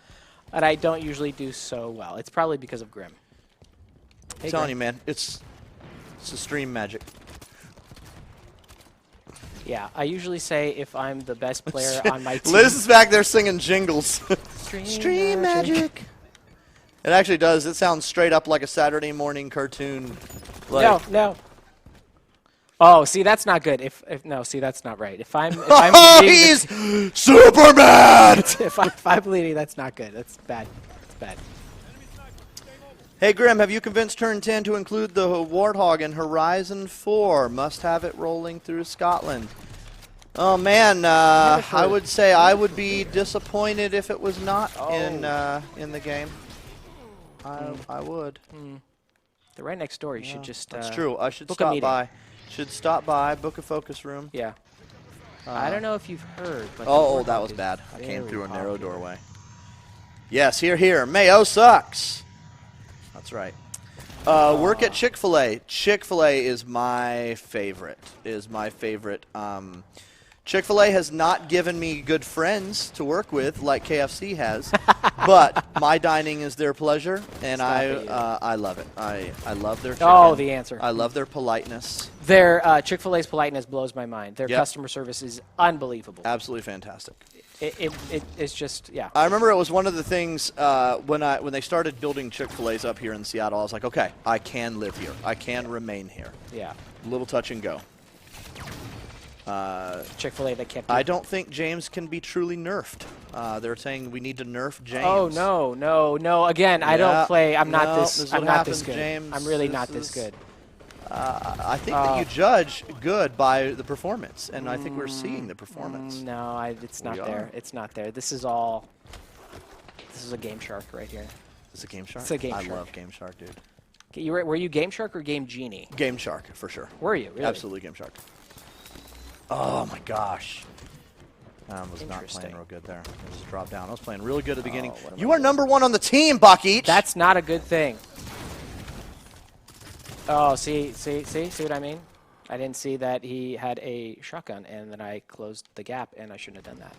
but I don't usually do so well. It's probably because of Grim. Hey, I'm telling Grim. you, man, it's the stream magic. Yeah, I usually say if I'm the best player on my team. Liz is back there singing jingles. Stream magic. It actually does. It sounds straight up like a Saturday morning cartoon. Like, No. Oh, see, that's not good. No, see, that's not right. If I'm Oh, leading the he's super mad! if I'm leading, that's not good. That's bad. It's bad. Hey, Grim, have you convinced Turn 10 to include the Warthog in Horizon 4? Must have it rolling through Scotland. Oh, man, I would say I would be disappointed if it was not in the game. I would. They're right next door. You should just. That's true. I should book a stop meeting. by. Should stop by, book a focus room. Yeah. I don't know if you've heard. But the Oh, Warthog that was is bad. I came very through a narrow popular. doorway. Yes, here. Mayo sucks. That's right. Work at Chick-fil-A. Chick-fil-A is my favorite. Chick-fil-A has not given me good friends to work with like KFC has, but my dining is their pleasure, and I love it. I love their chicken. Oh, the answer. I love their politeness. Their Chick-fil-A's politeness blows my mind. Their Yep. customer service is unbelievable. Absolutely fantastic. It's just, yeah. I remember it was one of the things when they started building Chick-fil-A's up here in Seattle. I was like, okay, I can live here. I can remain here. Yeah. A little touch and go. Chick-fil-A that kept. I don't think James can be truly nerfed. They're saying we need to nerf James. Oh no! Again, I don't play. I'm not No, this. this is I'm what not this happens, good. James. I'm really This not this is- good. I think that you judge good by the performance, and I think we're seeing the performance. No, it's not We there. are. It's not there. This is a Game Shark right here. Is it Game Shark? It's a Game I Shark. love Game Shark, dude. Okay, were you Game Shark or Game Genie? Game Shark, for sure. Were you really? Absolutely Game Shark. Oh, my gosh. I was not Interesting. playing real good there. It just dropped down. I was playing really good at the beginning. what am You are number one on the team, Buckeach. That's not a good thing. Oh, see what I mean? I didn't see that he had a shotgun, and then I closed the gap, and I shouldn't have done that.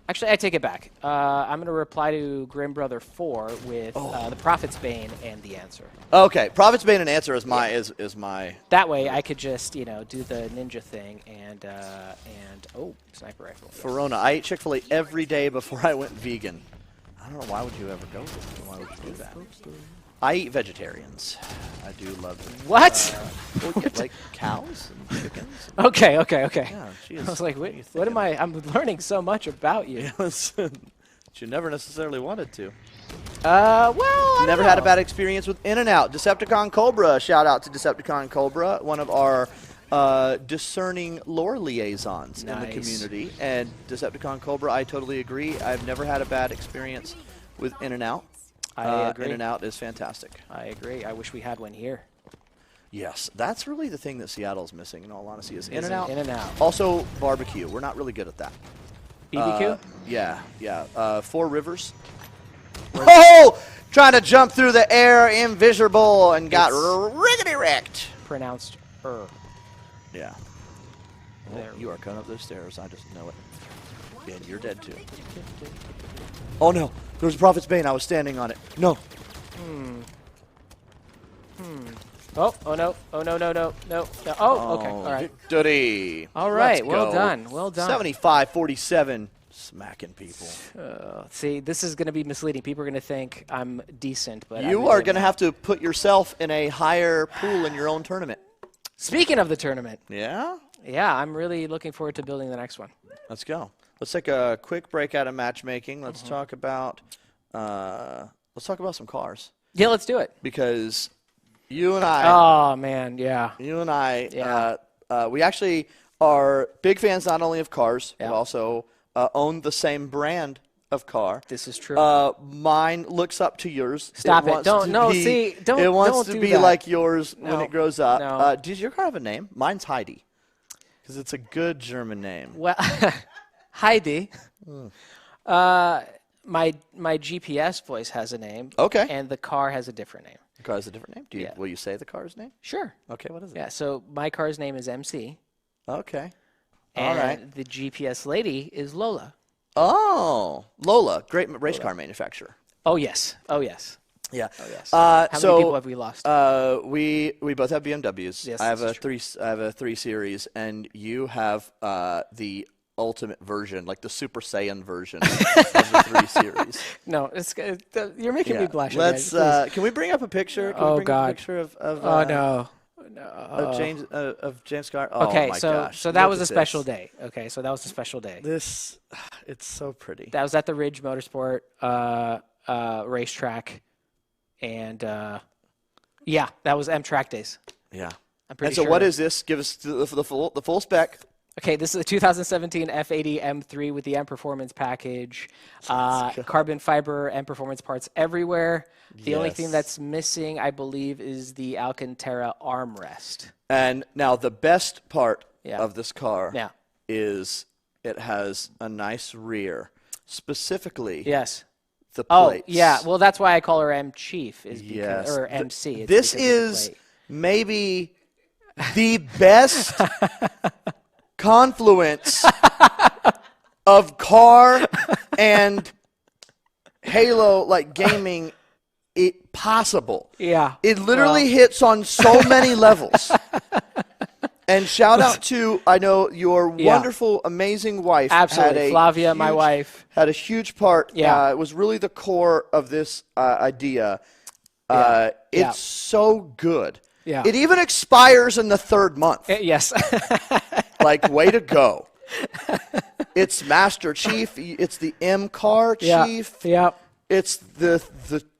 Actually, I take it back. I'm going to reply to Grim Brother 4 with the Prophet's Bane and the answer. Okay, Prophet's Bane and Answer is my That way, I could just, do the ninja thing and oh, sniper rifle. Yes. Verona. I ate Chick-fil-A every day before I went vegan. I don't know, why would you ever go vegan? Why would you do that? I eat vegetarians. I do love them. What? Like cows and chickens. Okay. Yeah, I was like, what am I? I'm learning so much about you. Yes. But you never necessarily wanted to. Well, I don't Never had a know. bad experience with In-N-Out. Decepticon Cobra. Shout out to Decepticon Cobra, one of our discerning lore liaisons in the Nice. community. And Decepticon Cobra, I totally agree. I've never had a bad experience with In-N-Out. I agree. In-N-Out is fantastic. I agree. I wish we had one here. Yes, that's really the thing that Seattle's missing, in all honesty, is Is In-N-Out. In-N-Out. Also, barbecue. We're not really good at that. BBQ? Yeah. Four Rivers. Oh! Trying to jump through the air, invisible, and got riggedy wrecked. Pronounced Yeah. There You are coming up those stairs. I just know it. Yeah, and you're dead too. Oh no! There was a Prophet's Bane. I was standing on it. No. Oh no. No. Oh, okay. All right. Victory. All right. Let's Well go. done. Well done. 75-47. Smacking people. See, this is going to be misleading. People are going to think I'm decent, but You are going to have to put yourself in a higher pool in your own tournament. Speaking of the tournament, Yeah? yeah, I'm really looking forward to building the next one. Let's go. Let's take a quick break out of matchmaking. Let's talk about some cars, Yeah, let's do it. because you and I Oh man, yeah. Yeah. We actually are big fans not only of cars, Yeah. but also own the same brand of car. This is true. Mine looks up to yours. Stop it. wants Don't- to no, be- see, don't- It wants don't to do be that. like yours when No, it grows up. no. Does your car have a name? Mine's Heidi, because it's a good German name. Well, Heidi. My GPS voice has a name. Okay. And the car has a different name. The car has a different name. Yeah. Will you say the car's name? Sure. Okay, what is it? Yeah. So my car's name is MC. Okay. And All right. the GPS lady is Lola. Oh, Lola, great race car manufacturer. Oh yes. Oh yes. Yeah. Oh yes. How How many people have we lost? We both have BMWs. Yes, I have this a is I have a 3 Series, and you have the ultimate version, like the Super Saiyan version of the 3 Series. No, you're making me blush. Let's. again, please. Can we bring up a picture? Can Oh, we bring up God. a picture of Oh no. of James Scott? Oh Okay, my so gosh! so that look was at a special this. day. Okay, so that was a special day. This, it's so pretty. That was at the Ridge Motorsport racetrack, and yeah, that was M Track Days. Yeah. I'm pretty And so, sure. what is this? Give us the full spec. Okay, this is a 2017 F80 M3 with the M Performance package, carbon fiber M Performance parts everywhere. The only thing Yes. that's missing, I believe, is the Alcantara armrest. And now the best part Yeah. of this car Yeah. is it has a nice rear. Specifically, Yes. the Oh, plates. yeah. Well, that's why I call her M Chief, is because, Yes. or MC. It's This because of the is plate. maybe the best confluence of car and Halo like gaming possible. Yeah. It literally hits on so many levels. And shout out to, I know, your Yeah. wonderful, amazing wife. Absolutely. Had a Flavia, my huge- wife. Had a huge part. Yeah. It was really the core of this idea. Yeah. It's Yeah. so good. Yeah. It even expires in the 3rd month. Yes. Like, way to go. It's Master Chief. It's the M Car Chief. Yeah. It's the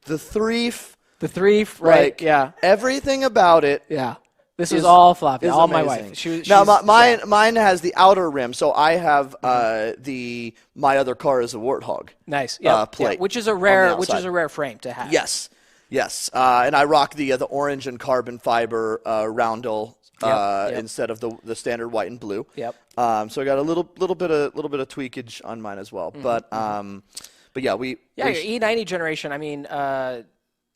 Threef. The three, right? Like, Yeah. Everything about it. Yeah. This was is- all Flavia, is all my amazing. wife. She's, Now, yeah. mine has the outer rim, so I have my other car is a Warthog. Nice. Yeah. plate Which is a on the rare, outside. frame to have. Yes, and I rock the orange and carbon fiber roundel Yep. instead of the standard white and blue. Yep. So I got a little bit of tweakage on mine as well, but yeah, Yeah, your E90 generation. I mean,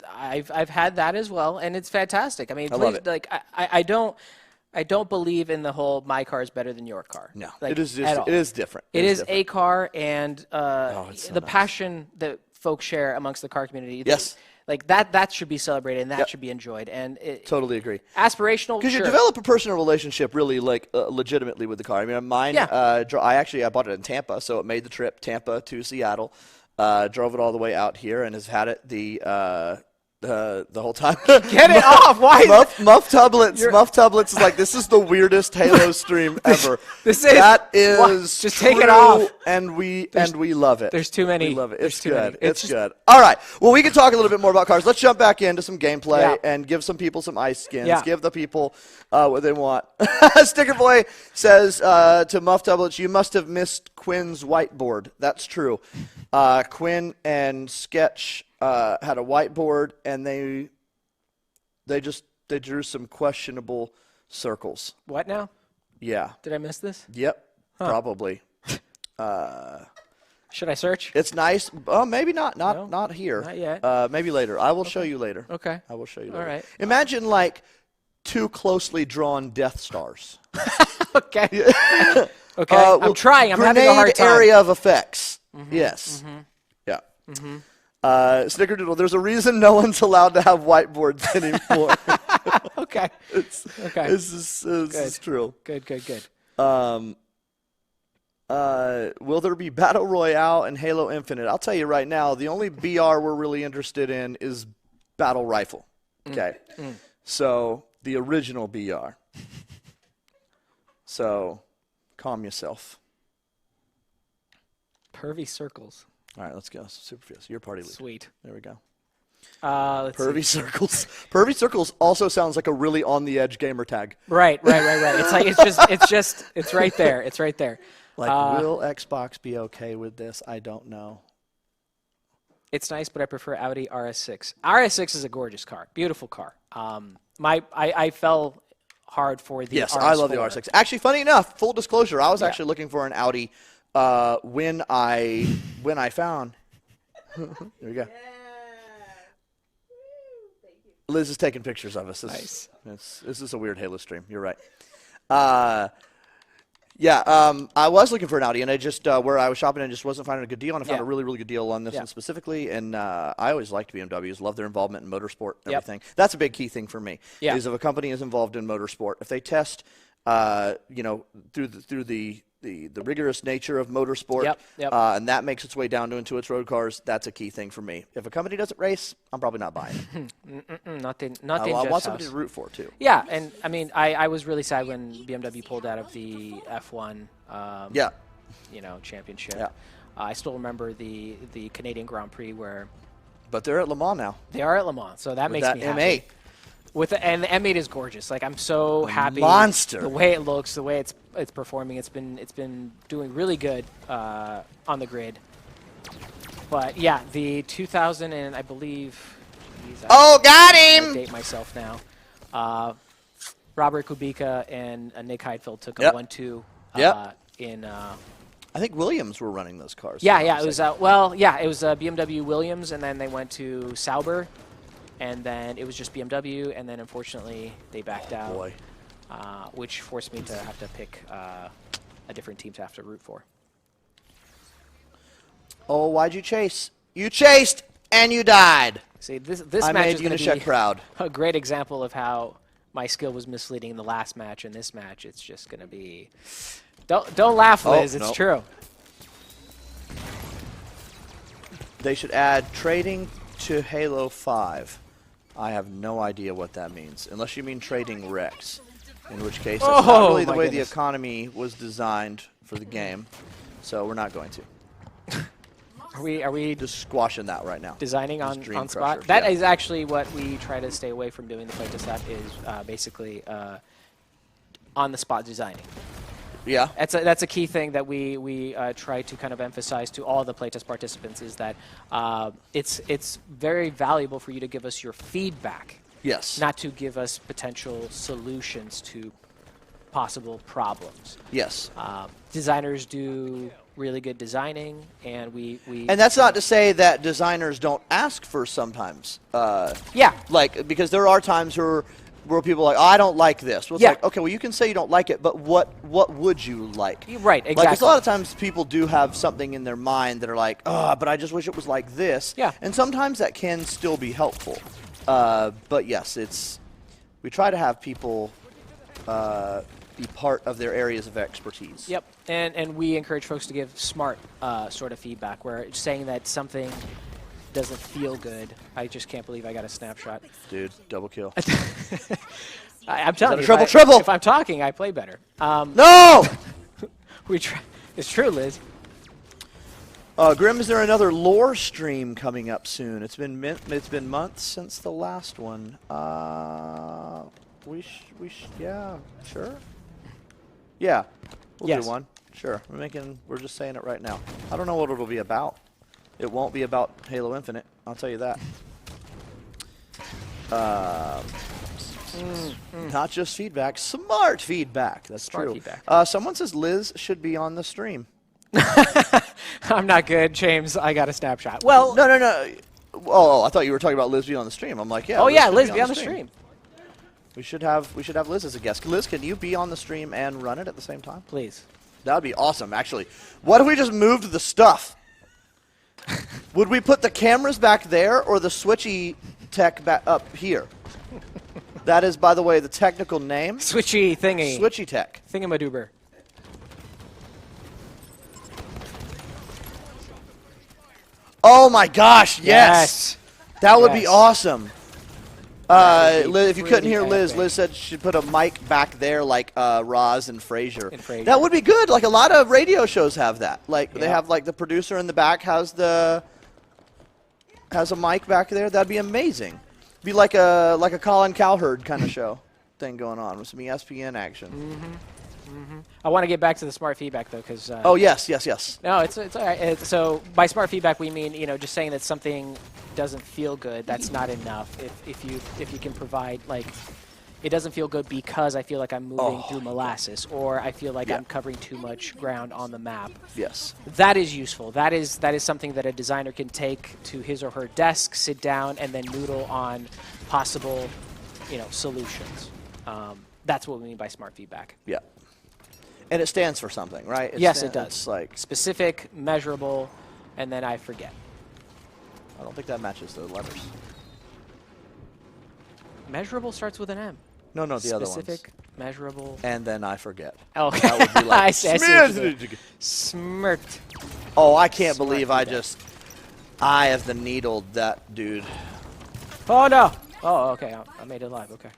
I've had that as well, and it's fantastic. I mean, love it. Like I don't believe in the whole my car is better than your car. No, like, it is at all. it is different. It is different. a car, and it's so the nice. passion that folks share amongst the car community. Yes. Like that should be celebrated, and that Yep. should be enjoyed. And Totally agree. aspirational, Because sure. you develop a personal relationship really like legitimately with the car. I mean, mine. Yeah. I bought it in Tampa, so it made the trip Tampa to Seattle. Drove it all the way out here and has had it the whole time. Get it off! Why? Muff Tublets is like, this is the weirdest Halo stream ever. This is- that What? is Just take it true, off. and we love it. there's too many. We love it. There's It's too good. many. It's It's good. All right. Well, we can talk a little bit more about cars. Let's jump back into some gameplay Yeah. and give some people some ice skins. Yeah. Give the people what they want. Sticker Boy says to Muff Tublets, you must have missed Quinn's whiteboard. That's true. Quinn and Sketch had a whiteboard, and they drew some questionable circles. What now? Yeah. Did I miss this? Yep. Probably. Should I search? It's nice. Maybe not. Not here. Not yet. Maybe later. I will show you later. Okay. I will show you All later. right. Imagine like 2 closely drawn Death Stars. Okay. Okay. I'm trying. I'm having a hard Grenade time. area of effects. Yes. Yeah. Snickerdoodle, there's a reason no one's allowed to have whiteboards anymore. Okay. Okay. This is true. Good. Will there be Battle Royale and Halo Infinite? I'll tell you right now, the only BR we're really interested in is Battle Rifle. Okay. So, the original BR. So, calm yourself. Pervy circles. All right, let's go. Super Fiesta. Your party lead. Sweet. There we go. Let's see. Pervy Circles. Pervy Circles also sounds like a really on-the-edge gamer tag. Right. It's like it's right there. It's right there. Like, will Xbox be okay with this? I don't know. It's nice, but I prefer Audi RS6. RS6 is a gorgeous car, beautiful car. I fell hard for the Yes, RS4. I love the RS6. Actually, funny enough, full disclosure, I was actually looking for an Audi when I found. There we go. Liz is taking pictures of us. Nice. This is a weird Halo stream. You're right. I was looking for an Audi, and I just where I was shopping and just wasn't finding a good deal, and I found a really, really good deal on this one specifically. And I always liked BMWs, love their involvement in motorsport and everything. That's a big key thing for me. Yeah. Is if a company is involved in motorsport, if they test, through the rigorous nature of motorsport, Yep. and that makes its way down into its road cars, that's a key thing for me. If a company doesn't race, I'm probably not buying it. Not in I Jeff's want somebody house. to root for too. Yeah, and I mean, I was really sad when BMW pulled out of the F1 Yeah. championship. Yeah. I still remember the Canadian Grand Prix where But they're at Le Mans now. they are at Le Mans, so that With makes that me happy. M8. And the M8 is gorgeous. Like, I'm so happy. Monster. The way it looks, the way it's performing. It's been doing really good on the grid. But yeah, the 2000 and I believe. Geez, Got I him! date myself now. Robert Kubica and Nick Heidfeld took a Yep. 1-2 Yep. in I think Williams were running those cars. Yeah, if I'm yeah, not it was mistaken. it was BMW Williams, and then they went to Sauber, and then it was just BMW, and then unfortunately they backed out, Boy. which forced me to have to pick a different team to have to root for. Oh, why'd you chase? You chased and you died. See, this I match made is going to Unished be proud. a great example of how my skill was misleading in the last match. In this match, it's just going to be. Don't laugh, Liz. It's no. true. They should add trading to Halo 5. I have no idea what that means, unless you mean trading wrecks, in which case that's not really the my way goodness. the economy was designed for the game. So we're not going to. Are we Just squashing that right now. designing Just on dream spot? crushers, That yeah. is actually what we try to stay away from doing the playtest at, is basically on the spot designing. Yeah. That's a key thing that we try to kind of emphasize to all the playtest participants, is that it's very valuable for you to give us your feedback, Yes. not to give us potential solutions to possible problems. Yes. Designers do really good designing, and we And that's not to say that designers don't ask for sometimes. yeah. Like, because there are times where people are like, oh, I don't like this. Well, it's Yeah. like, okay, well, you can say you don't like it, but what would you like? Right, Like, 'cause a exactly. lot of times people do have something in their mind that are like, oh, but I just wish it was like this. Yeah. And sometimes that can still be helpful. But yes, we try to have people be part of their areas of expertise. Yep, and we encourage folks to give smart sort of feedback, where saying that something doesn't feel good. I just can't believe I got a snapshot. Dude, double kill. I'm telling you, triple, if triple? if I'm talking, I play better. No! It's true, Liz. Grim, is there another lore stream coming up soon? It's been months since the last one. Yeah, sure. Yeah, we'll Yes. do one. Sure. We're just saying it right now. I don't know what it'll be about. It won't be about Halo Infinite. I'll tell you that. Not just feedback, smart feedback. That's Smart true. feedback. Someone says Liz should be on the stream. I'm not good, James. I got a snapshot. Well, No. Oh, I thought you were talking about Liz being on the stream. I'm like, yeah. oh yeah, should Liz, be on the stream, We should have Liz as a guest. Liz, can you be on the stream and run it at the same time? please. That would be awesome, actually. What if we just moved the stuff? Would we put the cameras back there or the switchy tech back up here? That is, by the way, the technical name. Switchy thingy. Switchy tech. Thingamadoober. Oh my gosh, yes. That would be Yes. awesome. That would be Liz, if you couldn't pretty hear Liz, epic. Liz said she should put a mic back there like Roz and Frasier. And Frasier. That would be good. Like a lot of radio shows have that. Like they Yeah. have like the producer in the back has a mic back there. That'd be amazing. Be like a Colin Cowherd kind of show thing going on with some ESPN action. I want to get back to the smart feedback though, because Oh yes. no, it's all right. So by smart feedback we mean just saying that something doesn't feel good. That's not enough. If you can provide like, it doesn't feel good because I feel like I'm moving through molasses, or I feel like Yeah. I'm covering too much ground on the map. Yes. That is useful. That is something that a designer can take to his or her desk, sit down, and then noodle on possible, solutions. That's what we mean by smart feedback. Yeah. And it stands for something, right? Yes, it does. It's like Specific, measurable, and then I forget. I don't think that matches the letters. Measurable starts with an M. No, the other ones. Specific, measurable. And then I forget. Oh, That would be like I see what you're doing. Smirked. Oh, I can't Smart believe feedback. I have the needled that dude. Oh no. Oh, okay. I made it live. Okay.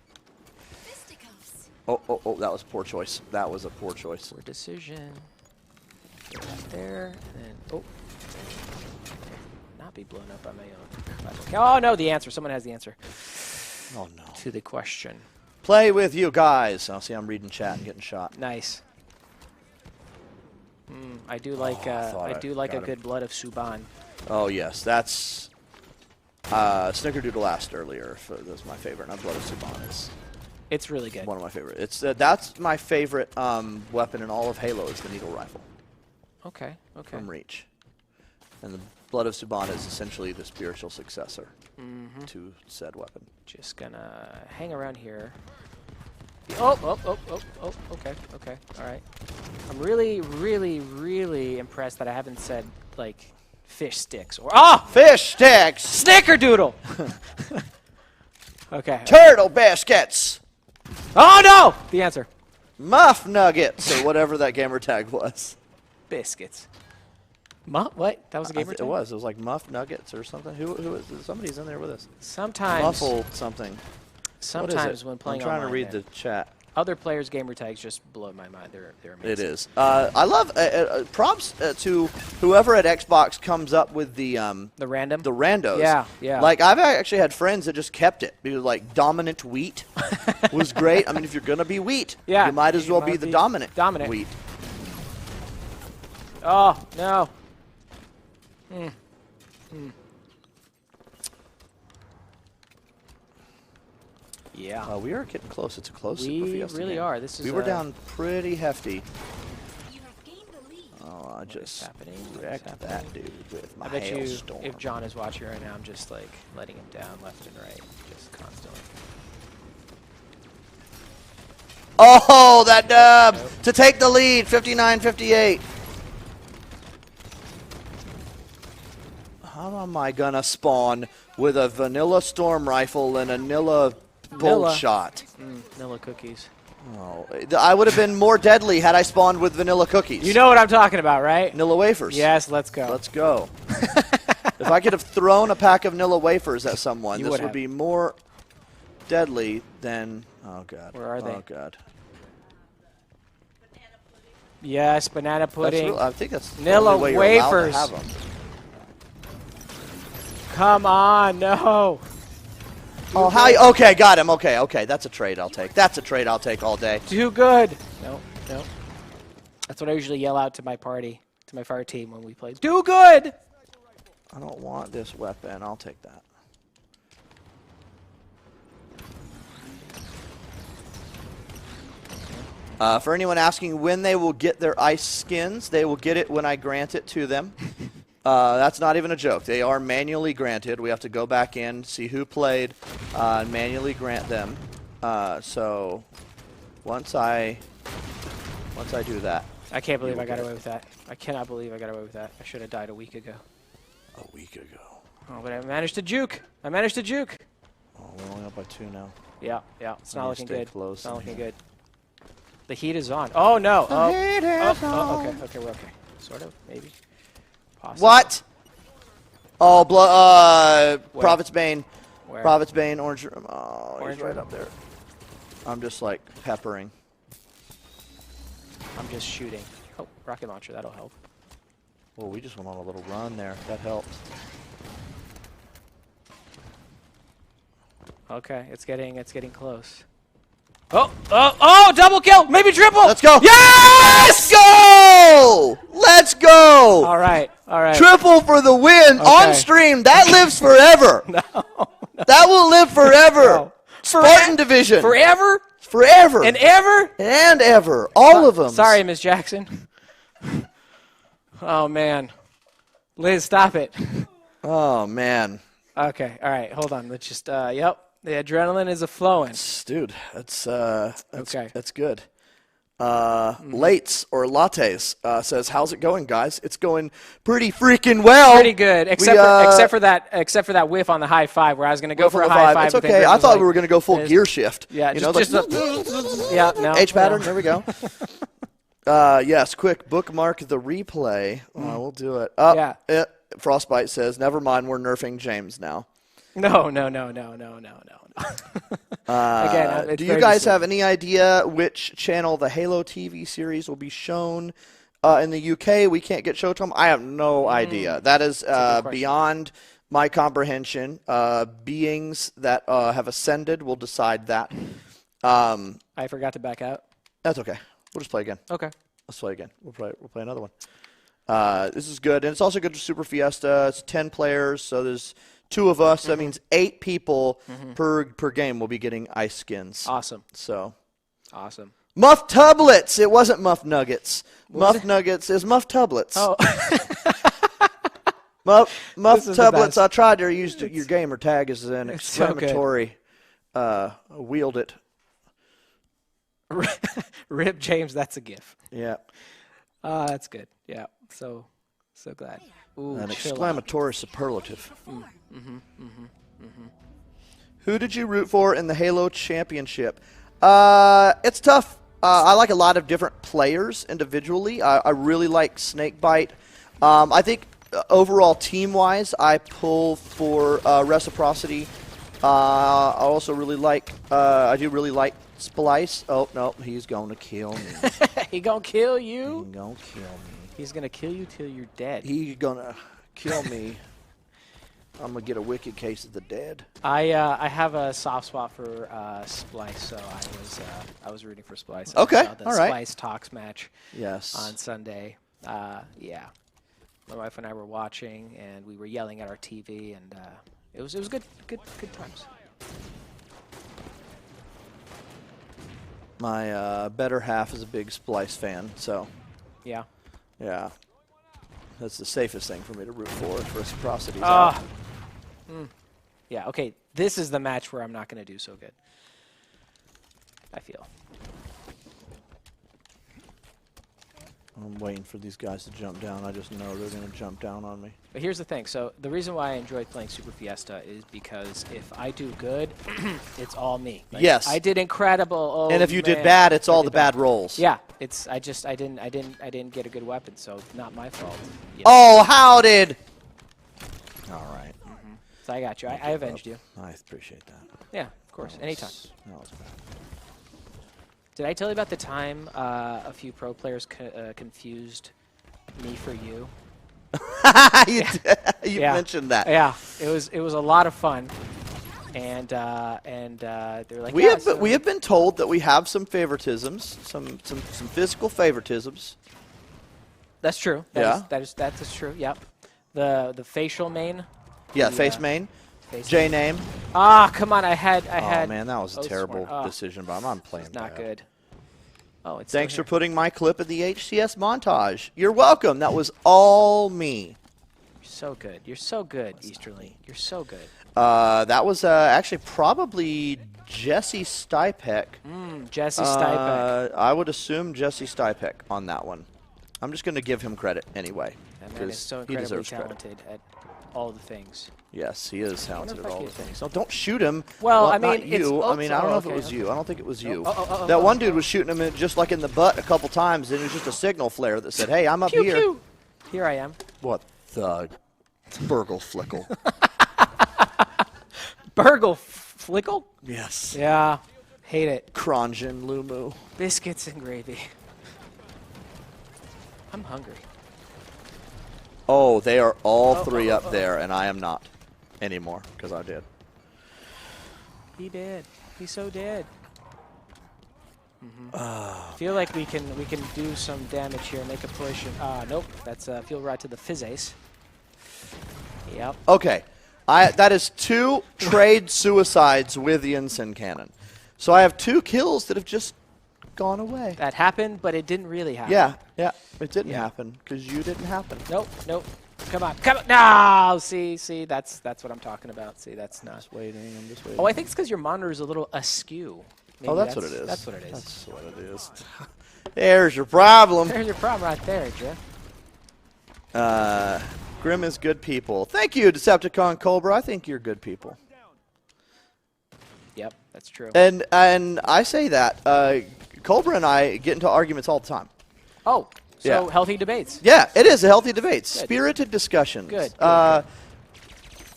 Oh, that was a poor choice. That was a poor choice. Poor decision. Get that there, and then not be blown up by my own. Oh no, the answer. Someone has the answer Oh no. to the question. Play with you guys. I'll see I'm reading chat and getting shot. Nice. I do like I thought I I do like a got him. good blood of Suban. Oh yes, that's Snickerdoodle asked earlier. That's my favorite. And Blood of Suban is It's really good. one of my favorite. It's that's my favorite weapon in all of Halo is the needle rifle. Okay. Okay. from Reach. And the Blood of Subana is essentially the spiritual successor to said weapon. Just gonna hang around here. Oh, okay, all right. I'm really, really, really impressed that I haven't said, like, fish sticks or... Oh! Fish sticks! Snickerdoodle! Okay. Turtle biscuits! Oh, no! The answer. Muff nuggets, or whatever that gamer tag was. Biscuits. What? That was a gamer It tag? was. It was like Muff Nuggets or something. Who is somebody's in there with us. Sometimes... Muffle something. Sometimes What is it? when playing I'm trying to online, read the chat. other players' gamer tags just blow my mind. They're amazing. It is. I love props to whoever at Xbox comes up with the random? the randos. Yeah, yeah. Like I've actually had friends that just kept it because like dominant wheat was great. I mean, if you're gonna be wheat, Yeah, you might as you well might be the be dominant dominant. wheat. Oh, no. Yeah. We are getting close. It's a close. We Fiesta really game. are. This is we were down pretty hefty. You have gained the lead. Oh, I just happening? What is wrecked happening? that dude with my I bet you hailstorm. if John is watching right now, I'm just like letting him down left and right, just constantly. Oh, that dub to take the lead, 59-58. How am I gonna spawn with a vanilla storm rifle and a Nilla bolt Nilla. shot? Vanilla cookies. Oh, I would have been more deadly had I spawned with vanilla cookies. You know what I'm talking about, right? Nilla wafers. Yes, let's go. Let's go. If I could have thrown a pack of Nilla wafers at someone, You this would would have. be more deadly than. Oh god. Where are they? Oh god. Yes, banana That's pudding. real, I think that's the Nilla only way you're allowed to wafers. have 'em. Come on, no. Oh, how? Okay, got him. Okay, that's a trade I'll take. That's a trade I'll take all day. Too good. No. That's what I usually yell out to my party, to my fire team when we play. Do good. I don't want this weapon. I'll take that. For anyone asking when they will get their ice skins, they will get it when I grant it to them. That's not even a joke. They are manually granted. We have to go back in, see who played, and manually grant them. So once I do that. I can't believe You I got will away with that. I cannot believe I got away with that. I should have died a week ago. A week ago. Oh, but I managed to juke. Oh, we're only up by 2 now. Yeah. It's I not need looking to stay good. close It's not in looking here. good. The heat is on. Oh, no. heat is Okay, we're okay. Sort of, maybe. Possibly. What? Oh, Where? Prophet's Bane. Where? Prophet's Bane, orange. Oh, Orange he's right room? up there. I'm just like peppering. I'm just shooting. Oh, rocket launcher. That'll help. Well, we just went on a little run there. That helped. Okay, it's getting close. Oh, double kill, maybe triple. Let's go. Yes! Let's go! Let's go! All right. Triple for the win on Okay. stream. That lives forever. That will live forever. No. Spartan Division. Forever Forever. and ever. And ever. All of them. Sorry, Miss Jackson. Oh man, Liz, stop it. Oh, man. Okay, all right, hold on. Let's just. Yep, the adrenaline is a flowing. Dude, that's Okay. That's good. Lates or lattes says, "How's it going, guys? It's going pretty freaking well. Pretty good, except for that whiff on the high five where I was gonna go for a high five. It's but then okay. Chris I was thought like, we were gonna go full this- gear shift. Yeah, you know, just like, yeah, no. H pattern. no. There we go. Yes, quick bookmark the replay. We'll do it. Yeah. Frostbite says, "Never mind. We're nerfing James now." No. Again, it's Do you very guys specific. have any idea which channel the Halo TV series will be shown in the UK? We can't get Showtime. I have no idea. That is question. beyond my comprehension. Beings that have ascended will decide that. I forgot to back out. That's okay. We'll just play again. Okay. Let's play again. We'll play another one. This is good, and it's also good for Super Fiesta. It's 10 players, so there's 2 of us. That means 8 people per game will be getting ice skins. Awesome. So Awesome. Muff Tublets. It wasn't Muff Nuggets. was Muff Nuggets is Muff Tublets. Oh, Muff This is the Tublets. best. I tried to use your gamer tag as an It's so good. exclamatory. Wield it. Rip James, that's a gif. Yeah. That's good. Yeah, so glad. Ooh, An chill out. exclamatory superlative. Who did you root for in the Halo Championship? It's tough. I like a lot of different players individually. I really like Snakebite. I think overall team-wise, I pull for Reciprocity. I also really like. I do really like Splice. Oh no, he's going to kill me. He gonna kill you. He's going to kill me. He's gonna kill you till you're dead. He's going to kill me. I'm going to get a wicked case of the dead. I have a soft spot for Splice, so I was rooting for Splice. Okay, I saw the all right. Splice Talks match Yes. on Sunday. Yeah, my wife and I were watching, and we were yelling at our TV, and it was good times. My better half is a big Splice fan, so Yeah. yeah. That's the safest thing for me to root for if Reciprocity's Ah. out. Yeah. Okay. This is the match where I'm not going to do so good. I feel. I'm waiting for these guys to jump down. I just know they're going to jump down on me. But here's the thing. So the reason why I enjoy playing Super Fiesta is because if I do good, it's all me. Like, Yes. I did incredible. Oh, And if you did man, bad, it's I all did the bad rolls. Yeah. It's I didn't get a good weapon, so not my fault. Yeah. Oh, how did? All right. So I got you. I avenged you. I appreciate that. Yeah. Of course. Anytime. That was bad. Did I tell you about the time a few pro players confused me for you? you Yeah. mentioned that. Yeah, it was a lot of fun, and they're like, We yeah, have we have been told that we have some favoritisms, some physical favoritisms. That's true. Yeah. That is true. Yep. The facial main. Yeah, The, face main. face J main. name. Ah, come on! I had. Oh man, that was a Oath terrible Sworn. Oh, decision, but I'm playing. It's not bad. good. Oh, it's. Thanks still for putting my clip of the HCS montage. You're welcome. That was all me. here. You're so good. You're so good, Easterling. You're so good. That was actually probably Jesse Stipek. Jesse Stipek. I would assume Jesse Stipek on that one. I'm just going to give him credit anyway. That man is 'cause so he incredibly deserves credit. talented at all the things. Yes, he is talented if at I all the could- things. No, don't shoot him. Well, I not mean, it's you. I mean, I don't know if it okay, was okay. you. I don't think it was you. oh, That oh, one dude was shooting him just like in the butt a couple times, and it was just a signal flare that said, "Hey, I'm up Pew here." pew. Here I am. What the burgle flickle? Burgle Flickle? Yes. Yeah. Hate it. Kronjin Lumu. Biscuits and gravy. I'm hungry. Oh, they are all three up there, and I am not anymore because I did. He did. He's so dead. Feel like we can do some damage here, make a push. And, nope. That's feel right to the fizz ace. Yep. Okay, that is 2 trade suicides with the ensign cannon. So I have 2 kills that have just gone away. That happened, but it didn't really happen. Yeah, it didn't happen because you didn't happen. Nope. Come on. No. See. That's what I'm talking about. See, that's not. I'm just waiting. Oh, I think it's because your monitor is a little askew. Maybe Oh, that's what it is. That's what it is. That's what it is. There's your problem. There's your problem right there, Jeff. Grim is good people. Thank you, Decepticon Cobra. I think you're good people. Yep, that's true. And I say that. Cobra and I get into arguments all the time. Oh, so Yeah. healthy debates. Yeah, it is a healthy debate. Good. Spirited discussions. Good.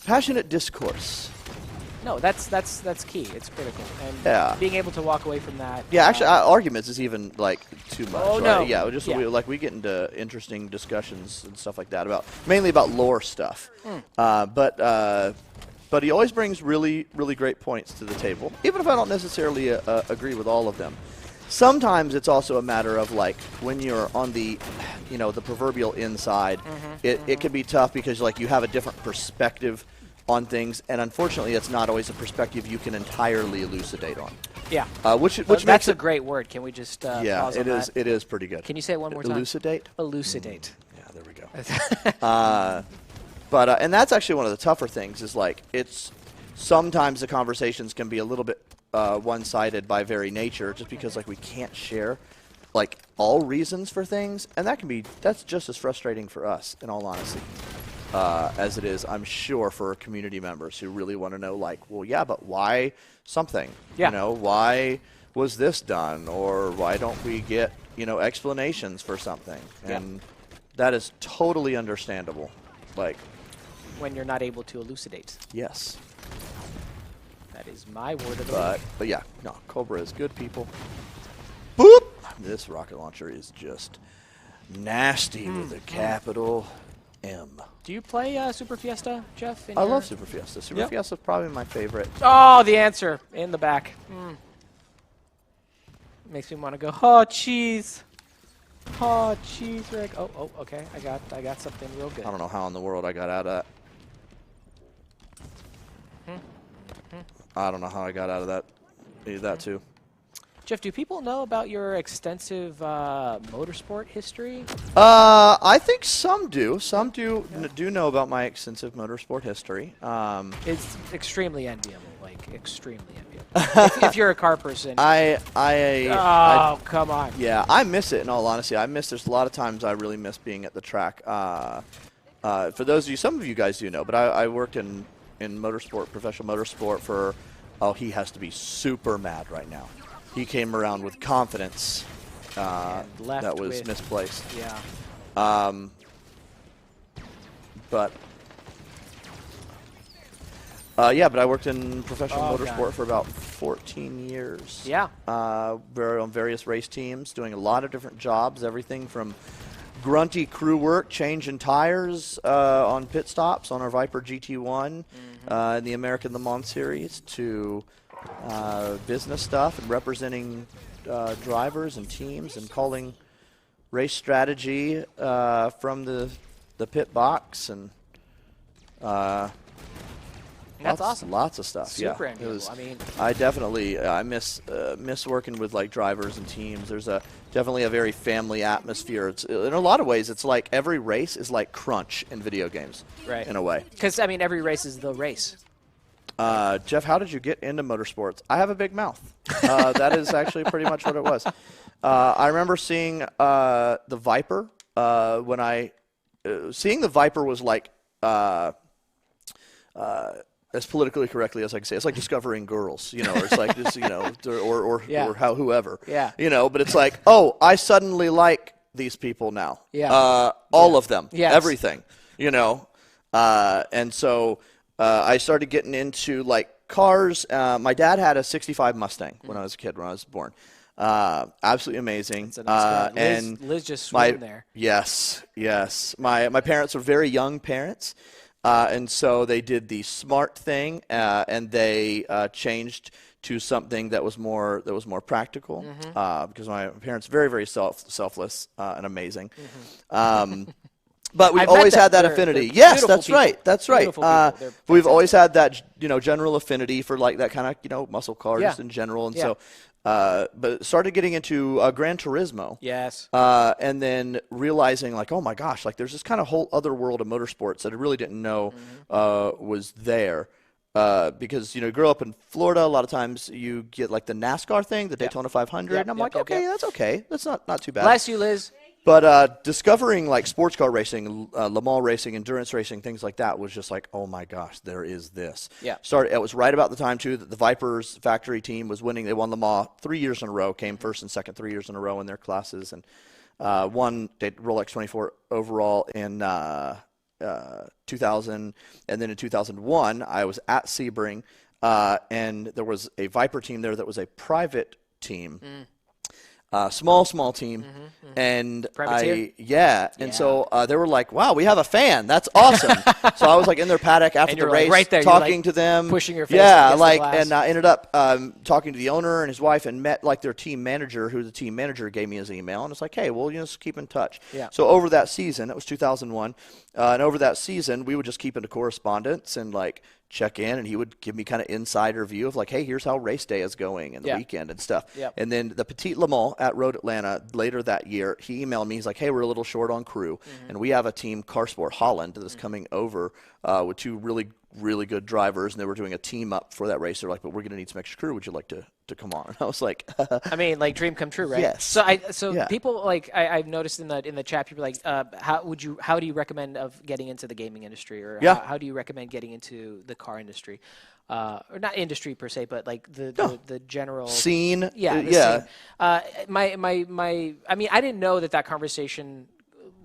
Passionate discourse. No, that's key. It's critical. And Yeah. being able to walk away from that. Yeah, actually, arguments is even like too much. Oh, right? no. Yeah, just Yeah. we get into interesting discussions and stuff like that mainly about lore stuff. But he always brings really great points to the table, even if I don't necessarily agree with all of them. Sometimes it's also a matter of like when you're on the, the proverbial inside, it can be tough because like you have a different perspective on things, and unfortunately, it's not always a perspective you can entirely elucidate on. Yeah. Which That's makes a it great word. Can we just yeah, pause on it is. that? It is pretty good. Can you say it one more time? Elucidate? Elucidate. Yeah, there we go. But and that's actually one of the tougher things is like it's sometimes the conversations can be a little bit one-sided by very nature, just because like we can't share like all reasons for things, and that's just as frustrating for us, in all honesty, as it is, I'm sure, for community members who really want to know, like, well, yeah, but why something? Yeah. You know, why was this done, or why don't we get explanations for something? Yeah. And that is totally understandable. Like, When you're not able to elucidate. yes. That is my word of the But week. yeah, no, Cobra is good, people. Boop! This rocket launcher is just nasty with a capital M. Do you play Super Fiesta, Jeff? I love Super Fiesta. Super Yep. Fiesta is probably my favorite. Oh, the answer in the back. Makes me want to go. Oh, cheese. Oh, cheese, Rick. Oh, okay. I got something real good. I don't know how in the world I got out of that. I don't know how I got out of that. Needed that too. Jeff, do people know about your extensive motorsport history? I think some do. Some do know about my extensive motorsport history. It's extremely enviable, like extremely enviable. if you're a car person. I Come on. Yeah, I miss it, in all honesty. There's a lot of times I really miss being at the track. For those of you, some of you guys do know, but I worked in motorsport, professional motorsport for, he has to be super mad right now. He came around with confidence left that was with- misplaced. Yeah. But but I worked in professional Oh, motorsport God. for about 14 years. Yeah. On various race teams, doing a lot of different jobs, everything from grunty crew work, changing tires on pit stops on our Viper GT1 in the American Le Mans Series, to business stuff and representing drivers and teams and calling race strategy from the pit box, and That's awesome. Lots of stuff. Super yeah, enviable. I mean, I definitely I miss working with like drivers and teams. There's definitely a very family atmosphere. It's in a lot of ways, it's like every race is like Crunch in video games, Right. in a way. because I mean, every race is the race. Jeff, how did you get into motorsports? I have a big mouth. That is actually pretty much what it was. I remember seeing the Viper when seeing the Viper was like as politically correctly as I can say. It's like discovering girls, or it's like this, or Yeah. or how whoever, Yeah. But it's like, oh, I suddenly like these people now. Yeah. All of them. Yes. Everything. And so I started getting into like cars. My dad had a '65 Mustang when I was a kid, when I was born. Absolutely amazing. It's a nice car. And Liz just my swooned there. yes. My parents were very young parents, and so they did the smart thing, and they changed to something that was more practical, because my parents very, very selfless and amazing. But we've I've met always them. had that They're affinity. beautiful Yes, that's people. right. That's right. Beautiful people. They're We've fantastic. always had that, general affinity for like that kind of, muscle cars Yeah. in general, and Yeah. so. But started getting into Gran Turismo. Yes. And then realizing, like, oh my gosh, like there's this kind of whole other world of motorsports that I really didn't know was there. Because, you grow up in Florida, a lot of times you get like the NASCAR thing, the Daytona 500, Yep, and I'm yep, like, yep, okay, yep. that's okay. That's not too bad. Bless you, Liz. But discovering like sports car racing, Le Mans racing, endurance racing, things like that was just like, oh my gosh, there is this. Yeah. It was right about the time too that the Vipers factory team was winning. They won Le Mans 3 years in a row, came first and second 3 years in a row in their classes, and won Rolex 24 overall in 2000, and then in 2001 I was at Sebring, and there was a Viper team there that was a private team. small team. And Privateer? and so they were like, wow, we have a fan. That's awesome. So I was like in their paddock after And the you're like race, right there. You're talking like to them. pushing your face Yeah, against the like, glass. and I ended up talking to the owner and his wife and met like their team manager, who the team manager gave me his email. And it's like, hey, well, just keep in touch. Yeah. So over that season, it was 2001, and over that season, we would just keep into correspondence and like check in, and he would give me kind of insider view of like, hey, here's how race day is going and the weekend and stuff. Yep. And then the Petit Le Mans at Road Atlanta later that year, he emailed me. He's like, hey, we're a little short on crew, and we have a team, Carsport Holland, that's coming over with two really good drivers, and they were doing a team up for that race. They're like, but we're going to need some extra crew. Would you like to come on? And I was like, I mean, like dream come true, right? Yes. So Yeah. people like I've noticed in the chat, people are like, how do you recommend of getting into the gaming industry, or Yeah. how do you recommend getting into the car industry, or not industry per se, but like the general scene. Yeah, the yeah. scene. I mean, I didn't know that conversation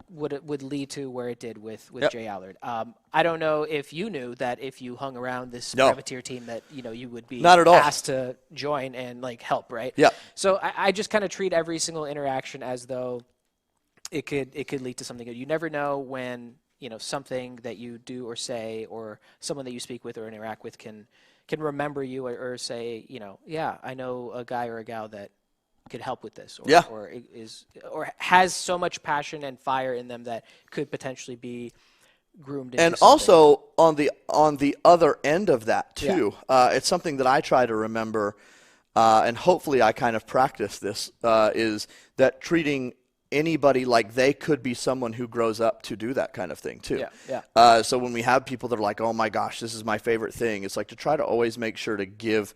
would lead to where it did with Yep. Jay Allard. I don't know if you knew that if you hung around this No. privateer team that you would be Not at all. asked to join and like help, right? Yep. So I just kind of treat every single interaction as though it could lead to something good. You never know when something that you do or say, or someone that you speak with or interact with can remember you, or say, yeah, I know a guy or a gal that could help with this, or, Yeah. or has so much passion and fire in them that could potentially be groomed into And something. also on the other end of that too, it's something that I try to remember, and hopefully I kind of practice this, is that treating anybody like they could be someone who grows up to do that kind of thing too. Yeah. So when we have people that are like, oh my gosh, this is my favorite thing, it's like to try to always make sure to give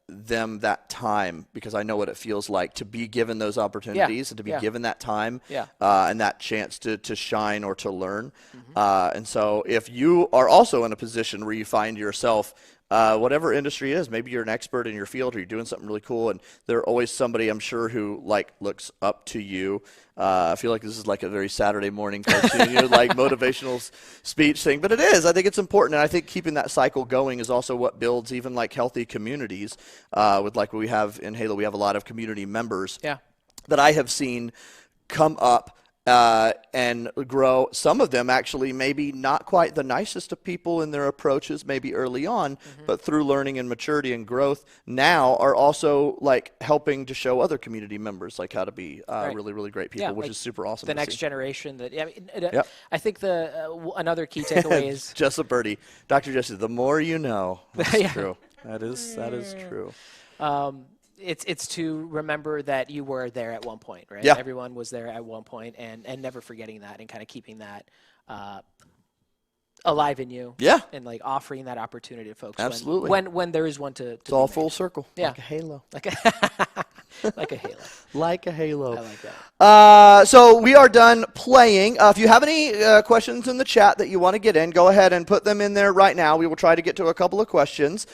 them that time, because I know what it feels like to be given those opportunities and to be given that time and that chance to shine or to learn. And so if you are also in a position where you find yourself, whatever industry it is, maybe you're an expert in your field or you're doing something really cool, and there's always somebody, I'm sure, who like looks up to you. I feel like this is like a very Saturday morning cartoon, like motivational speech thing, but it is. I think it's important, and I think keeping that cycle going is also what builds even like healthy communities. With like what we have in Halo, we have a lot of community members that I have seen come up and grow. Some of them actually maybe not quite the nicest of people in their approaches maybe early on, but through learning and maturity and growth now are also like helping to show other community members like how to be really, really great people, which like is super awesome. The to next see. generation I think another key takeaway is Jessa Birdie, Dr. Jesse, the more you know. That's true. That is true. It's to remember that you were there at one point, right? Yeah. Everyone was there at one point, and never forgetting that, and kind of keeping that alive in you. Yeah. And like offering that opportunity to folks. Absolutely. When there is one to It's all be full made. circle. Yeah. Like a halo. Like a halo. Like a halo. I like that. So we are done playing. If you have any questions in the chat that you want to get in, go ahead and put them in there right now. We will try to get to a couple of questions.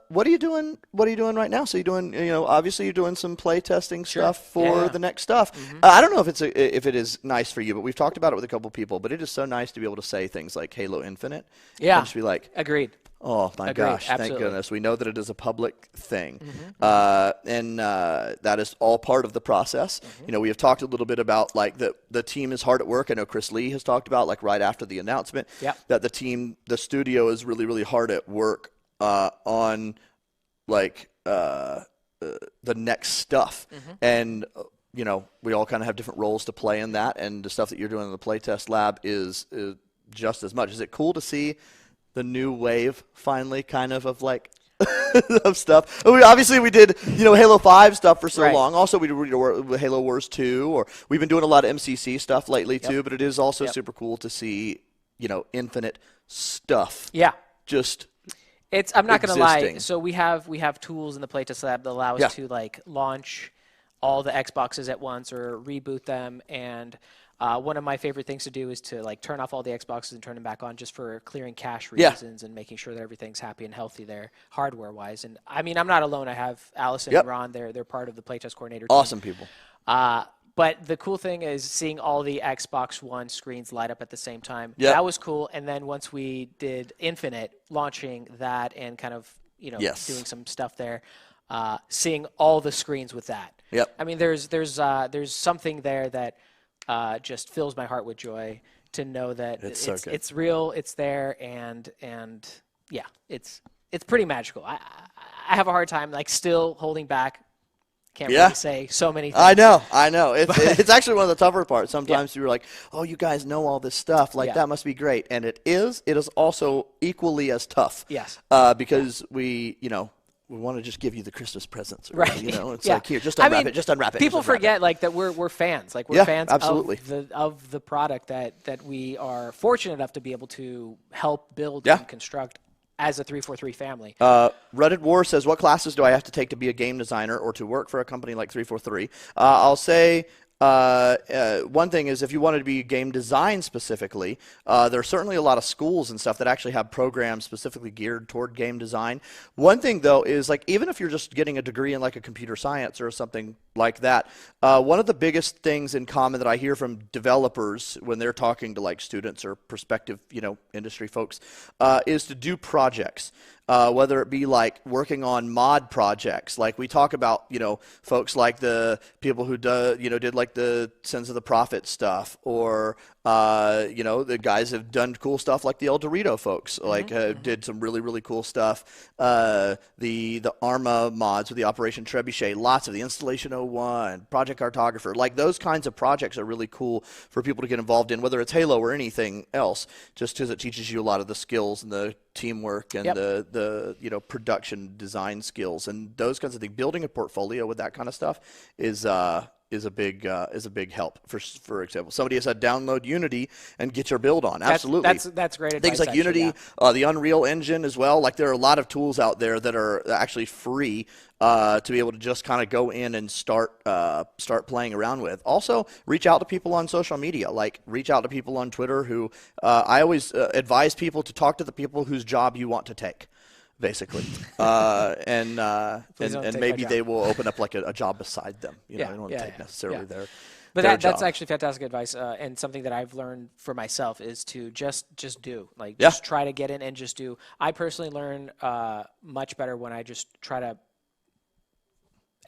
What are you doing? What are you doing right now? So you're doing, obviously you're doing some play testing stuff for the next stuff. I don't know if if it is nice for you, but we've talked about it with a couple people. But it is so nice to be able to say things like Halo Infinite. Yeah. And just be like, Agreed. oh my Agreed, gosh! Thank absolutely. goodness we know that it is a public thing, and that is all part of the process. We have talked a little bit about like the team is hard at work. I know Chris Lee has talked about like right after the announcement that the studio is really really hard at work on like the next stuff, and we all kind of have different roles to play in that, and the stuff that you're doing in the playtest lab is just as much. Is it cool to see the new wave finally kind of like of stuff? Obviously we did Halo 5 stuff for so long. Also we did Halo Wars 2, or we've been doing a lot of MCC stuff lately too, but it is also super cool to see Infinite stuff. Yeah. Just I'm not going to lie. existing. So we have tools in the playtest lab that allow us to like launch all the Xboxes at once or reboot them. And one of my favorite things to do is to like turn off all the Xboxes and turn them back on, just for clearing cache reasons and making sure that everything's happy and healthy there, hardware wise. And I mean, I'm not alone. I have Allison and Ron. They're part of the playtest coordinator team. awesome people. But the cool thing is seeing all the Xbox One screens light up at the same time. Yep. That was cool. And then once we did Infinite, launching that and kind of doing some stuff there, seeing all the screens with that. Yep. I mean, there's something there that just fills my heart with joy to know that It's so good. it's real, it's there, and yeah, it's pretty magical. I have a hard time like still holding back. Can't Yeah. really say so many things. I know. It's actually one of the tougher parts. Sometimes you're like, oh, you guys know all this stuff. Like, Yeah. that must be great. And it is. It is also equally as tough. Yes. Because we want to just give you the Christmas presents. Or, Right. It's Yeah. like, here, just I unwrap mean, it. Just unwrap it. People just unwrap forget like that we're fans. Like we're Yeah, fans absolutely. of the product that we are fortunate enough to be able to help build Yeah. and construct as a 343 family. Reddit War says, what classes do I have to take to be a game designer or to work for a company like 343? I'll say one thing is if you wanted to be game design specifically, there are certainly a lot of schools and stuff that actually have programs specifically geared toward game design. One thing, though, is like even if you're just getting a degree in like a computer science or something like that, one of the biggest things in common that I hear from developers when they're talking to like students or prospective, industry folks, is to do projects. Whether it be like working on mod projects, like we talk about, folks like the people who did like the Sins of the Prophet stuff, or the guys have done cool stuff like the El Dorito folks, like did some really really cool stuff. The Arma mods with the Operation Trebuchet, lots of the Installation 01, Project Cartographer, like those kinds of projects are really cool for people to get involved in, whether it's Halo or anything else, just because it teaches you a lot of the skills and the teamwork and Yep. the production design skills and those kinds of things. Building a portfolio with that kind of stuff is a big help. For example, somebody has said download Unity and get your build on. Absolutely, That's great advice. things like actually, Unity, yeah. the Unreal Engine as well. Like there are a lot of tools out there that are actually free to be able to just kind of go in and start playing around with. Also, reach out to people on social media. Like reach out to people on Twitter who I always advise people to talk to the people whose job you want to take. Basically, and don't take maybe my job. they will open up like a job beside them. They don't want to yeah, take yeah, necessarily yeah. their. But their that's job. actually fantastic advice, and something that I've learned for myself is to just do, like, Yeah. just try to get in and just do. I personally learn much better when I just try to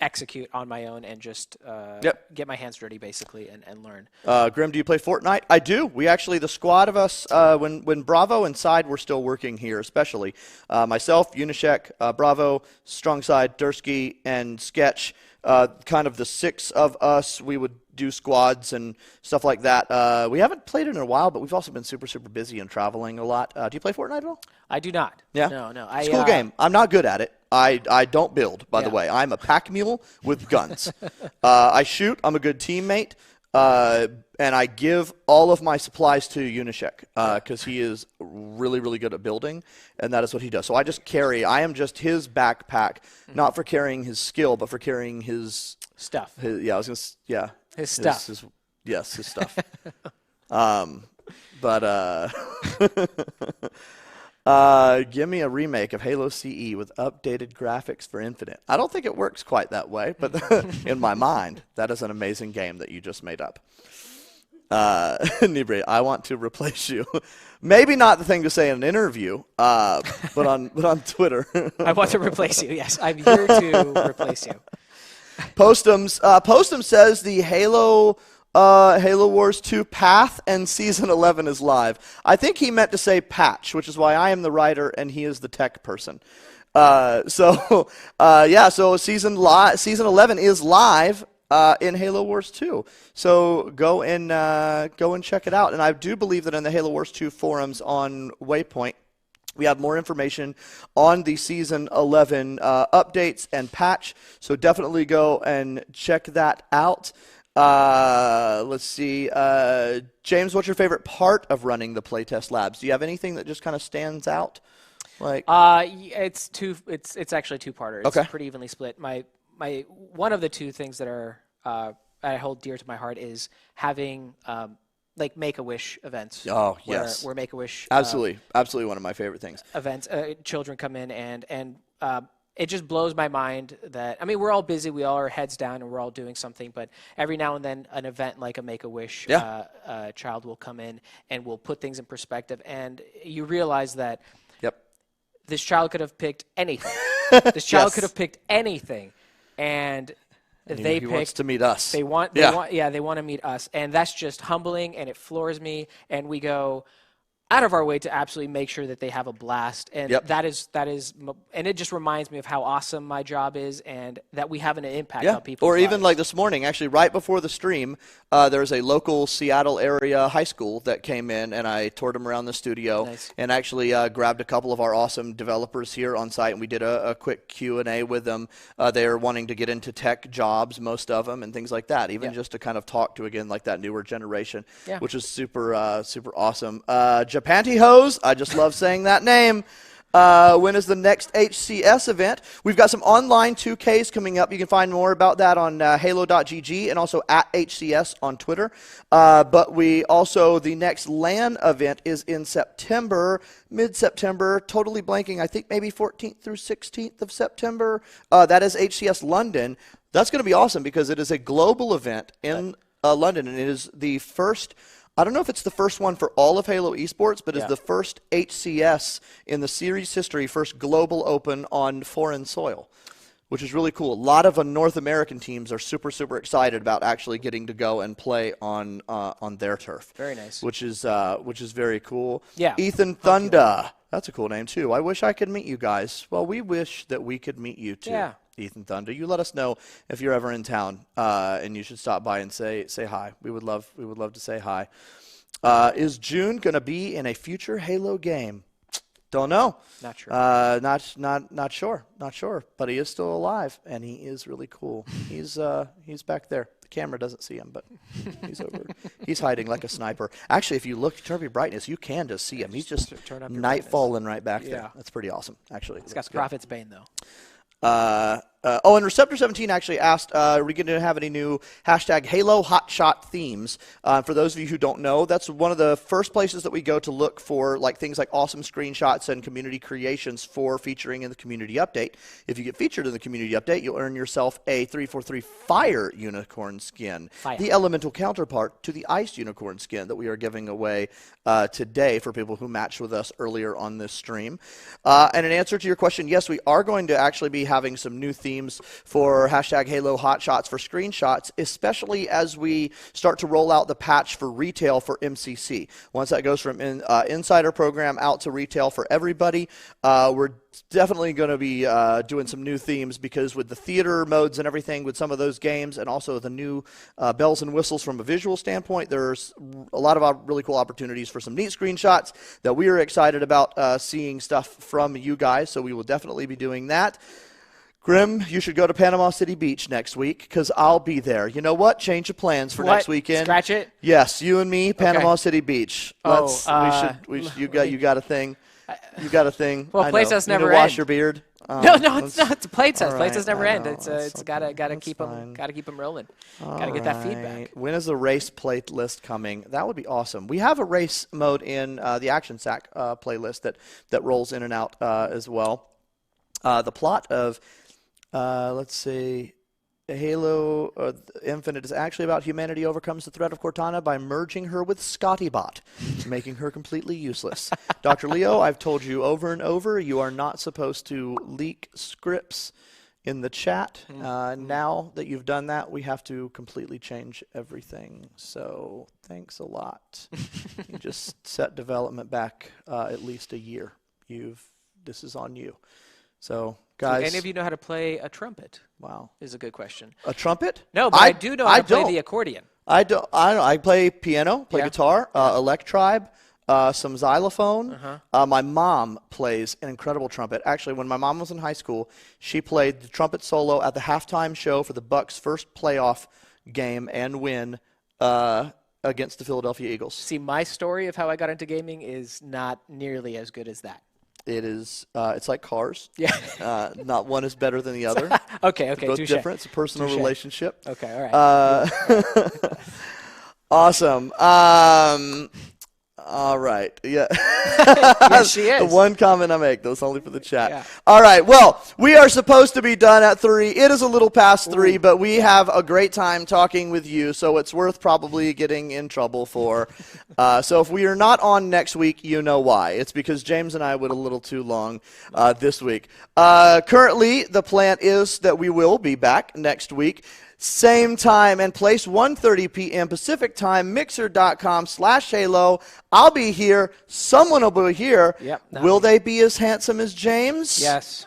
execute on my own and just Yep. get my hands dirty, basically, and learn. Grim, do you play Fortnite? I do. We actually, the squad of us, when Bravo and Side were still working here, especially myself, Unishek, Bravo, Strong Side, Dursky, and Sketch. Kind of the six of us, we would do squads and stuff like that. We haven't played it in a while, but we've also been super, super busy and traveling a lot. Do you play Fortnite at all? I do not. Yeah? No. It's a cool game. I'm not good at it. I don't build, by the Yeah. way. I'm a pack mule with guns. I shoot. I'm a good teammate. And I give all of my supplies to Unishek because he is really, really good at building, and that is what he does. So I just carry. I am just his backpack, not for carrying his skill, but for carrying his Stuff. yeah, I was gonna. Yeah. His stuff. Yes, his stuff. But give me a remake of Halo CE with updated graphics for Infinite. I don't think it works quite that way, but in my mind, that is an amazing game that you just made up. Nibri, I want to replace you. Maybe not the thing to say in an interview, but on Twitter. I want to replace you. Yes, I'm here to replace you. Postum says the Halo Wars 2 Path and Season 11 is live. I think he meant to say patch, which is why I am the writer and he is the tech person. So Season 11 is live in Halo Wars 2. So go and check it out. And I do believe that in the Halo Wars 2 forums on Waypoint, we have more information on the Season 11 updates and patch, so definitely go and check that out. Let's see. James, what's your favorite part of running the playtest labs? Do you have anything that just kind of stands out? Like, It's actually a two-parter. It's Okay. pretty evenly split. My one of the two things that are I hold dear to my heart is having like Make-A-Wish events. Oh, yes. Where Make-A-Wish absolutely one of my favorite things. events, children come in and it just blows my mind that, I mean, we're all busy, we all are heads down and we're all doing something, but every now and then an event like a Make-A-Wish child will come in and will put things in perspective, and you realize that Yep. this child could have picked anything. This child Yes. could have picked anything, and they he picked. wants to meet us. They want. They want. Yeah, they want to meet us, and that's just humbling, and it floors me. And we go out of our way to absolutely make sure that they have a blast, and Yep. that is, and it just reminds me of how awesome my job is, and that we have an impact Yeah, on people. or even like this morning, actually, right before the stream, there's a local Seattle area high school that came in, and I toured them around the studio, Nice. and actually grabbed a couple of our awesome developers here on site, and we did a quick Q&A with them. They are wanting to get into tech jobs, most of them, and things like that, even just to kind of talk to, again, like that newer generation, Yeah. which is super, super awesome. Japantyhose, I just love saying that name. When is the next HCS event? We've got some online 2Ks coming up. You can find more about that on halo.gg and also at HCS on Twitter. But we also, the next LAN event is in September, mid-September, totally blanking, I think maybe 14th through 16th of September. That is HCS London. That's going to be awesome because it is a global event in London, and it is the first. I don't know if it's the first one for all of Halo Esports, but it's the first HCS in the series history, first global open on foreign soil, which is really cool. A lot of North American teams are super, super excited about actually getting to go and play on their turf. Very nice. Which is very cool. Yeah. Ethan Thunder. That's a cool name too. I wish I could meet you guys. Well, we wish that we could meet you too. Yeah. Ethan Thunder. You let us know if you're ever in town, and you should stop by and say hi. We would love to say hi. Is June gonna be in a future Halo game? Don't know. Not sure. Not sure. But he is still alive, and he is really cool. He's back there. The camera doesn't see him, but he's over. He's hiding like a sniper. Actually, if you look, turn up your brightness, you can just see him. He's just turn up your night brightness. falling right back Yeah. there. That's pretty awesome, actually. It's got the Prophet's Bane though. And Receptor 17 actually asked, are we going to have any new hashtag Halo Hotshot themes? For those of you who don't know, that's one of the first places that we go to look for like things like awesome screenshots and community creations for featuring in the community update. If you get featured in the community update, you'll earn yourself a 343 Fire Unicorn skin, the elemental counterpart to the Ice Unicorn skin that we are giving away today for people who matched with us earlier on this stream. And in answer to your question, yes, we are going to actually be having some new themes for hashtag Halo Hotshots for screenshots, especially as we start to roll out the patch for retail for MCC. Once that goes from Insider program out to retail for everybody, we're definitely going to be doing some new themes because with the theater modes and everything with some of those games and also the new bells and whistles from a visual standpoint, there's a lot of really cool opportunities for some neat screenshots that we are excited about seeing stuff from you guys, so we will definitely be doing that. Grim, you should go to Panama City Beach next week because I'll be there. You know what? Change of plans for next weekend. Scratch it? Yes, you and me, Panama City Beach. You got a thing. You got a thing. Well, I play know. tests You need to never wash end. your beard. No, it's not. It's a play test. all Play right, tests never I end. know, It's that's gotta okay, keep them rolling. All Gotta get that right. feedback. When is the race playlist coming? That would be awesome. We have a race mode in the Action Sack playlist that rolls in and out as well. The plot of let's see, Halo Infinite is actually about humanity overcomes the threat of Cortana by merging her with Scottybot, making her completely useless. Dr. Leo, I've told you over and over, you are not supposed to leak scripts in the chat. Now that you've done that, we have to completely change everything. So thanks a lot. You just set development back at least a year. This is on you. So, guys. Do any of you know how to play a trumpet? Wow. Is a good question. A trumpet? No, but I do know how to play the accordion. I don't. I play piano, play Yeah. guitar, Electribe, some xylophone. My mom plays an incredible trumpet. Actually, when my mom was in high school, she played the trumpet solo at the halftime show for the Bucks' first playoff game and win against the Philadelphia Eagles. See, my story of how I got into gaming is not nearly as good as that. It is. It's like cars. Yeah. Not one is better than the other. Okay. Both Touche. different. It's a personal relationship. Okay. All right. Awesome. All right. Yeah. Yes, she The is. one comment I make, though, is only for the chat. Yeah. All right. Well, we are supposed to be done at 3. It is a little past 3, but we have a great time talking with you, so it's worth probably getting in trouble for. So if we are not on next week, you know why. It's because James and I went a little too long this week. Currently, the plan is that we will be back next week. Same time and place, 1:30 p.m. Pacific time, mixer.com/Halo. I'll be here. Someone will be here. Yep, not Will me. they be as handsome as James? Yes.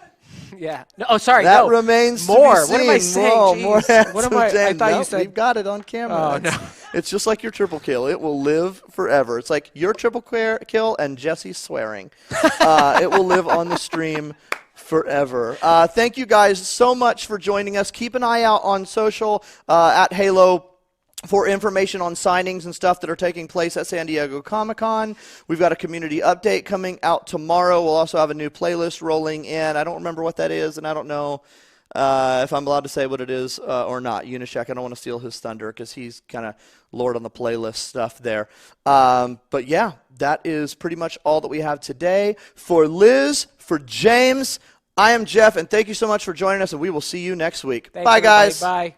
Yeah. No, oh, sorry. That no. remains more. to be seen. What am I saying? Whoa, Jeez. more handsome What am I? I James. thought you Nope, said. we've got it on camera. Oh, That's- no. It's just like your triple kill. It will live forever. It's like your triple kill and Jesse's swearing. It will live on the stream forever. Thank you guys so much for joining us. Keep an eye out on social at Halo for information on signings and stuff that are taking place at San Diego Comic-Con. We've got a community update coming out tomorrow. We'll also have a new playlist rolling in. I don't remember what that is, and I don't know if I'm allowed to say what it is or not. Unishek, I don't want to steal his thunder because he's kind of lord on the playlist stuff there. But yeah, that is pretty much all that we have today. For Liz, for James, I am Jeff, and thank you so much for joining us, and we will see you next week. Thanks, Bye, everybody. guys. Bye.